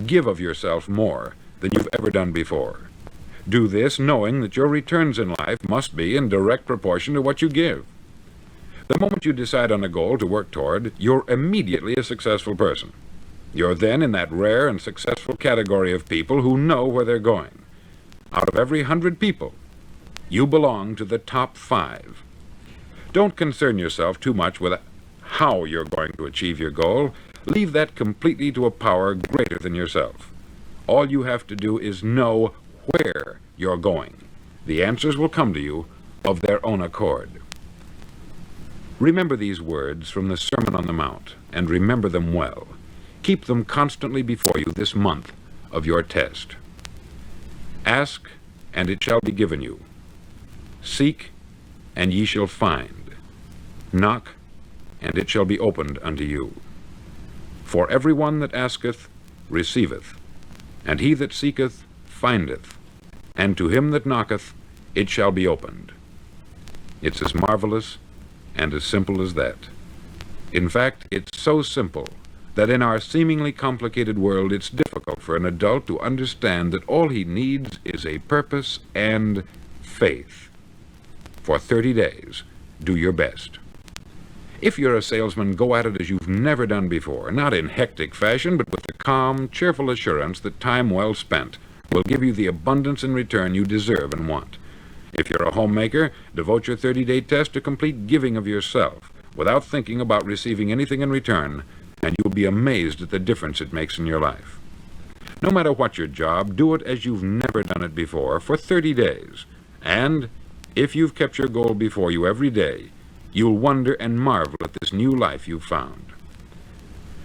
give of yourself more than you've ever done before. Do this knowing that your returns in life must be in direct proportion to what you give. The moment you decide on a goal to work toward, you're immediately a successful person. You're then in that rare and successful category of people who know where they're going. Out of every 100 people, you belong to the top 5. Don't concern yourself too much with how you're going to achieve your goal. Leave that completely to a power greater than yourself. All you have to do is know where you're going. The answers will come to you of their own accord. Remember these words from the Sermon on the Mount, and remember them well. Keep them constantly before you this month of your test. Ask, and it shall be given you. Seek, and ye shall find. Knock, and it shall be opened unto you. For every one that asketh receiveth, and he that seeketh findeth, and to him that knocketh it shall be opened. It's as marvelous and as simple as that. In fact, it's so simple that in our seemingly complicated world it's difficult for an adult to understand that all he needs is a purpose and faith. For 30 days, do your best. If you're a salesman, go at it as you've never done before, not in hectic fashion, but with the calm, cheerful assurance that time well spent will give you the abundance in return you deserve and want. If you're a homemaker, devote your 30-day test to complete giving of yourself, without thinking about receiving anything in return, and you'll be amazed at the difference it makes in your life. No matter what your job, do it as you've never done it before for 30 days. And if you've kept your goal before you every day, you'll wonder and marvel at this new life you've found.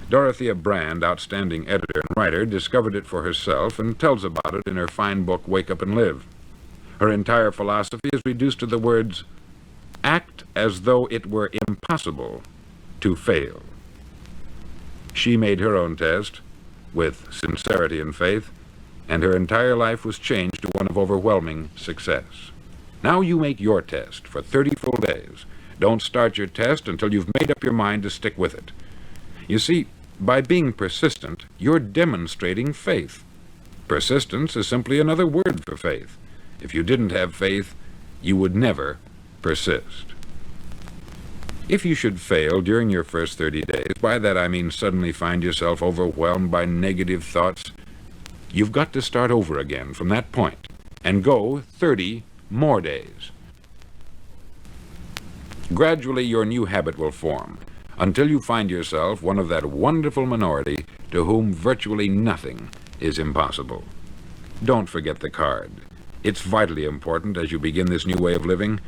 Dorothea Brand, outstanding editor and writer, discovered it for herself and tells about it in her fine book, Wake Up and Live. Her entire philosophy is reduced to the words, act as though it were impossible to fail. She made her own test with sincerity and faith, and her entire life was changed to one of overwhelming success. Now you make your test for 30 full days. Don't start your test until you've made up your mind to stick with it. You see, by being persistent, you're demonstrating faith. Persistence is simply another word for faith. If you didn't have faith, you would never persist. If you should fail during your first 30 days, by that I mean suddenly find yourself overwhelmed by negative thoughts, you've got to start over again from that point and go 30 more days. Gradually, your new habit will form until you find yourself one of that wonderful minority to whom virtually nothing is impossible. Don't forget the card. It's vitally important as you begin this new way of living.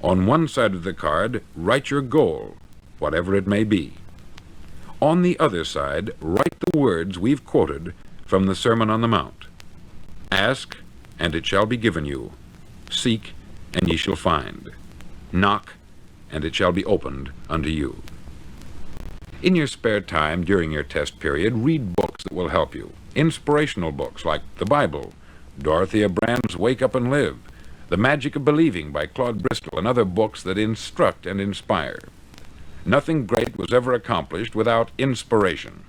On one side of the card, write your goal. whatever it may be. On the other side, write the words we've quoted from the Sermon on the Mount. Ask, and it shall be given you. Seek, and ye shall find. Knock, and it shall be opened unto you. In your spare time during your test period, read books that will help you. Inspirational books like the Bible, Dorothea Brand's Wake Up and Live, The Magic of Believing by Claude Bristol, and other books that instruct and inspire. Nothing great was ever accomplished without inspiration.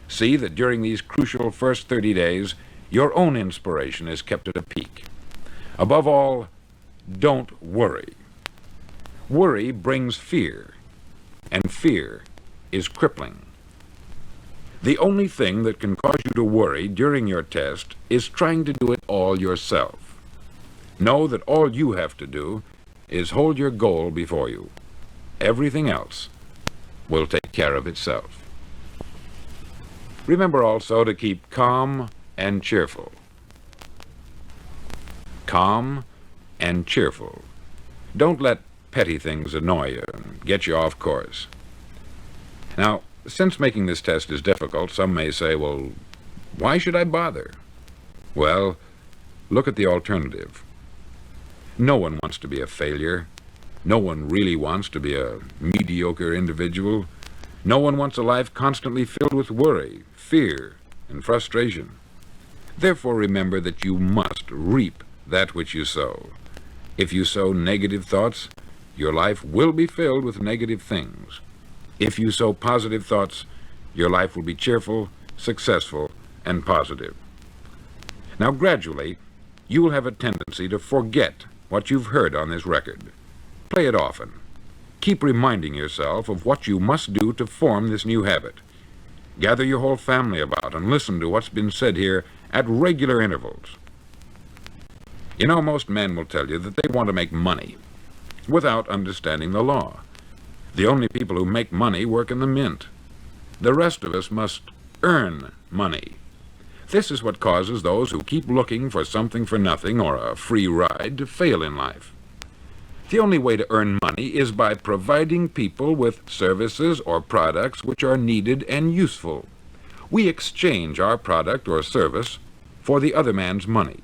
See that during these crucial first 30 days, your own inspiration is kept at a peak. Above all, don't worry. Worry brings fear, and fear is crippling. The only thing that can cause you to worry during your test is trying to do it all yourself. Know that all you have to do is hold your goal before you. Everything else will take care of itself. Remember also to keep calm and cheerful. Calm and cheerful. Don't let petty things annoy you and get you off course. Now, since making this test is difficult, some may say, well, why should I bother? Well, look at the alternative. No one wants to be a failure. No one really wants to be a mediocre individual. No one wants a life constantly filled with worry, fear, and frustration. Therefore, remember that you must reap that which you sow. If you sow negative thoughts, your life will be filled with negative things. If you sow positive thoughts, your life will be cheerful, successful, and positive. Now, gradually, you will have a tendency to forget what you've heard on this record. Play it often. Keep reminding yourself of what you must do to form this new habit. Gather your whole family about and listen to what's been said here at regular intervals. You know, most men will tell you that they want to make money without understanding the law. The only people who make money work in the mint. The rest of us must earn money. This is what causes those who keep looking for something for nothing or a free ride to fail in life. The only way to earn money is by providing people with services or products which are needed and useful. We exchange our product or service for the other man's money.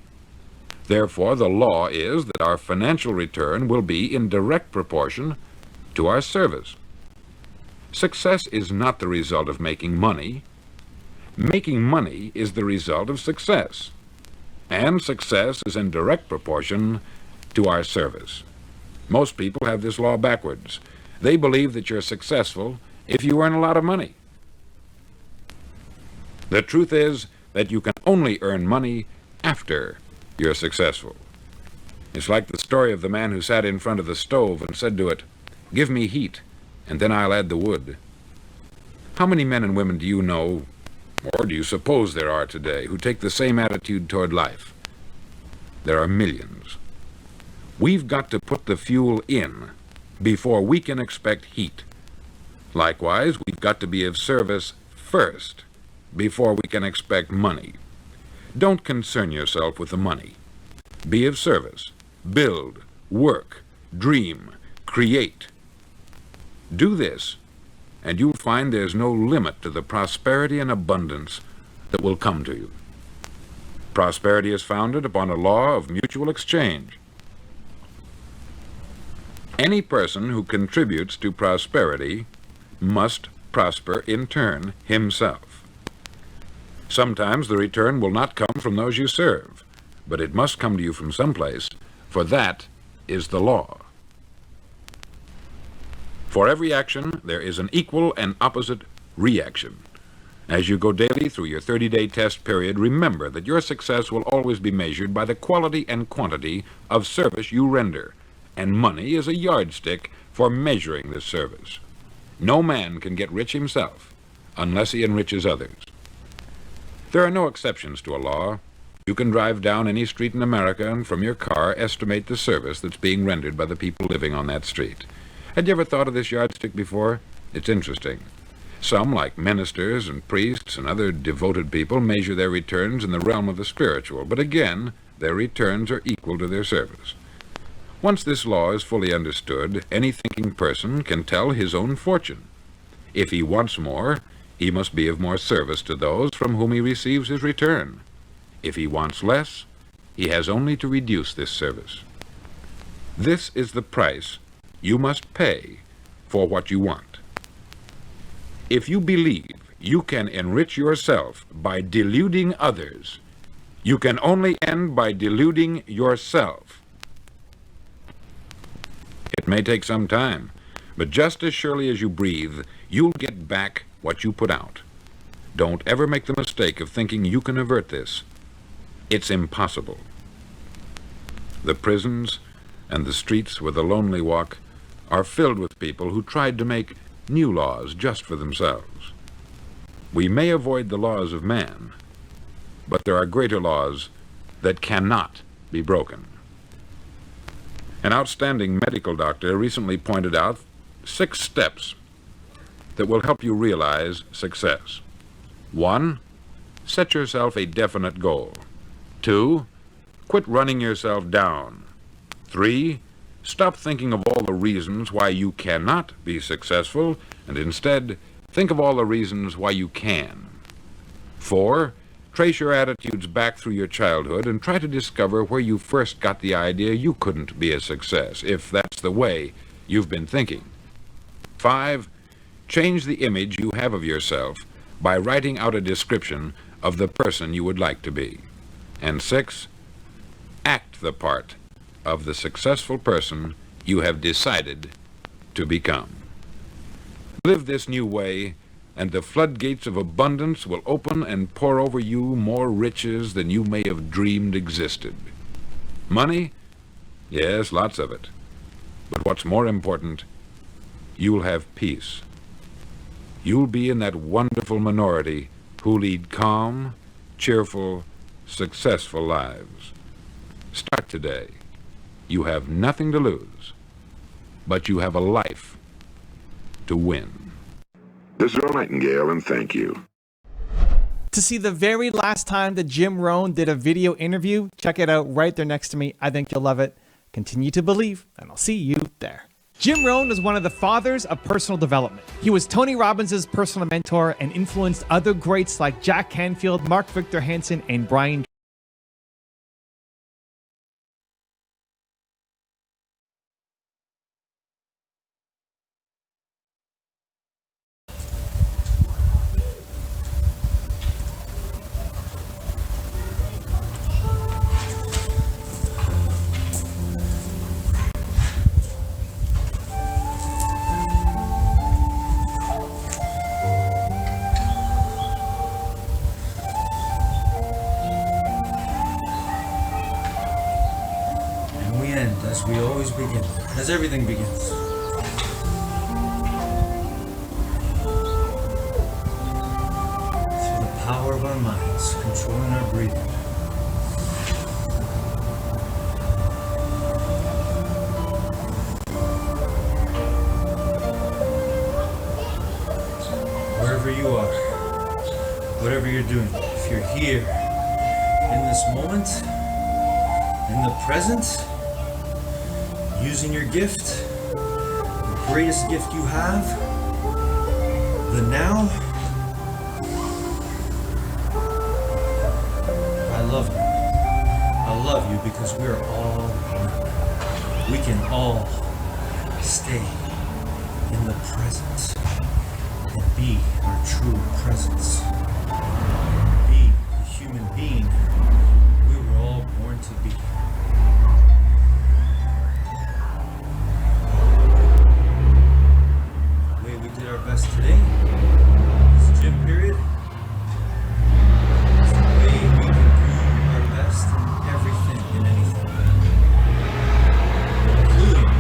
Therefore, the law is that our financial return will be in direct proportion to our service. Success is not the result of making money. Making money is the result of success. And success is in direct proportion to our service. Most people have this law backwards. They believe that you're successful if you earn a lot of money. The truth is that you can only earn money after you're successful. It's like the story of the man who sat in front of the stove and said to it, "Give me heat, and then I'll add the wood." How many men and women do you know, or do you suppose there are today, who take the same attitude toward life? There are millions. We've got to put the fuel in before we can expect heat. Likewise, we've got to be of service first before we can expect money. Don't concern yourself with the money. Be of service. Build, work, dream, create. Do this, and you'll find there's no limit to the prosperity and abundance that will come to you. Prosperity is founded upon a law of mutual exchange. Any person who contributes to prosperity must prosper in turn himself. Sometimes the return will not come from those you serve, but it must come to you from someplace, for that is the law. For every action, there is an equal and opposite reaction. As you go daily through your 30-day test period, remember that your success will always be measured by the quality and quantity of service you render, and money is a yardstick for measuring this service. No man can get rich himself unless he enriches others. There are no exceptions to a law. You can drive down any street in America and from your car estimate the service that's being rendered by the people living on that street. Had you ever thought of this yardstick before? It's interesting. Some, like ministers and priests and other devoted people, measure their returns in the realm of the spiritual, but again, their returns are equal to their service. Once this law is fully understood, any thinking person can tell his own fortune. If he wants more, he must be of more service to those from whom he receives his return. If he wants less, he has only to reduce this service. This is the price you must pay for what you want. If you believe you can enrich yourself by deluding others, you can only end by deluding yourself. It may take some time, but just as surely as you breathe, you'll get back what you put out. Don't ever make the mistake of thinking you can avert this. It's impossible. The prisons and the streets where the lonely walk are filled with people who tried to make new laws just for themselves. We may avoid the laws of man, but there are greater laws that cannot be broken. An outstanding medical doctor recently pointed out 6 steps that will help you realize success. 1, set yourself a definite goal. 2, quit running yourself down. 3, stop thinking of all the reasons why you cannot be successful, and instead think of all the reasons why you can. 4, trace your attitudes back through your childhood and try to discover where you first got the idea you couldn't be a success, if that's the way you've been thinking. 5, change the image you have of yourself by writing out a description of the person you would like to be. And 6, act the part of the successful person you have decided to become. Live this new way, and the floodgates of abundance will open and pour over you more riches than you may have dreamed existed. Money? Yes, lots of it. But what's more important, you'll have peace. You'll be in that wonderful minority who lead calm, cheerful, successful lives. Start today. You have nothing to lose, but you have a life to win. This is Earl Nightingale, and thank you. To see the very last time that Jim Rohn did a video interview, check it out right there next to me. I think you'll love it. Continue to believe, and I'll see you there. Jim Rohn was one of the fathers of personal development. He was Tony Robbins' personal mentor and influenced other greats like Jack Canfield, Mark Victor Hansen, and Brian. As we always begin, as everything begins. Through the power of our minds, controlling our breathing. Wherever you are, whatever you're doing, if you're here, in this moment, in the present, using your gift, the greatest gift you have, the now. I love you. I love you because we are all one. We can all stay in the present and be our true presence. Be the human being we were all born to be. Today, this gym period, is the way we can do our best in everything and anything, including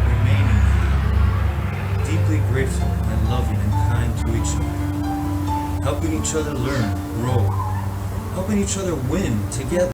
remaining deeply grateful and loving and kind to each other, helping each other learn, grow, helping each other win together.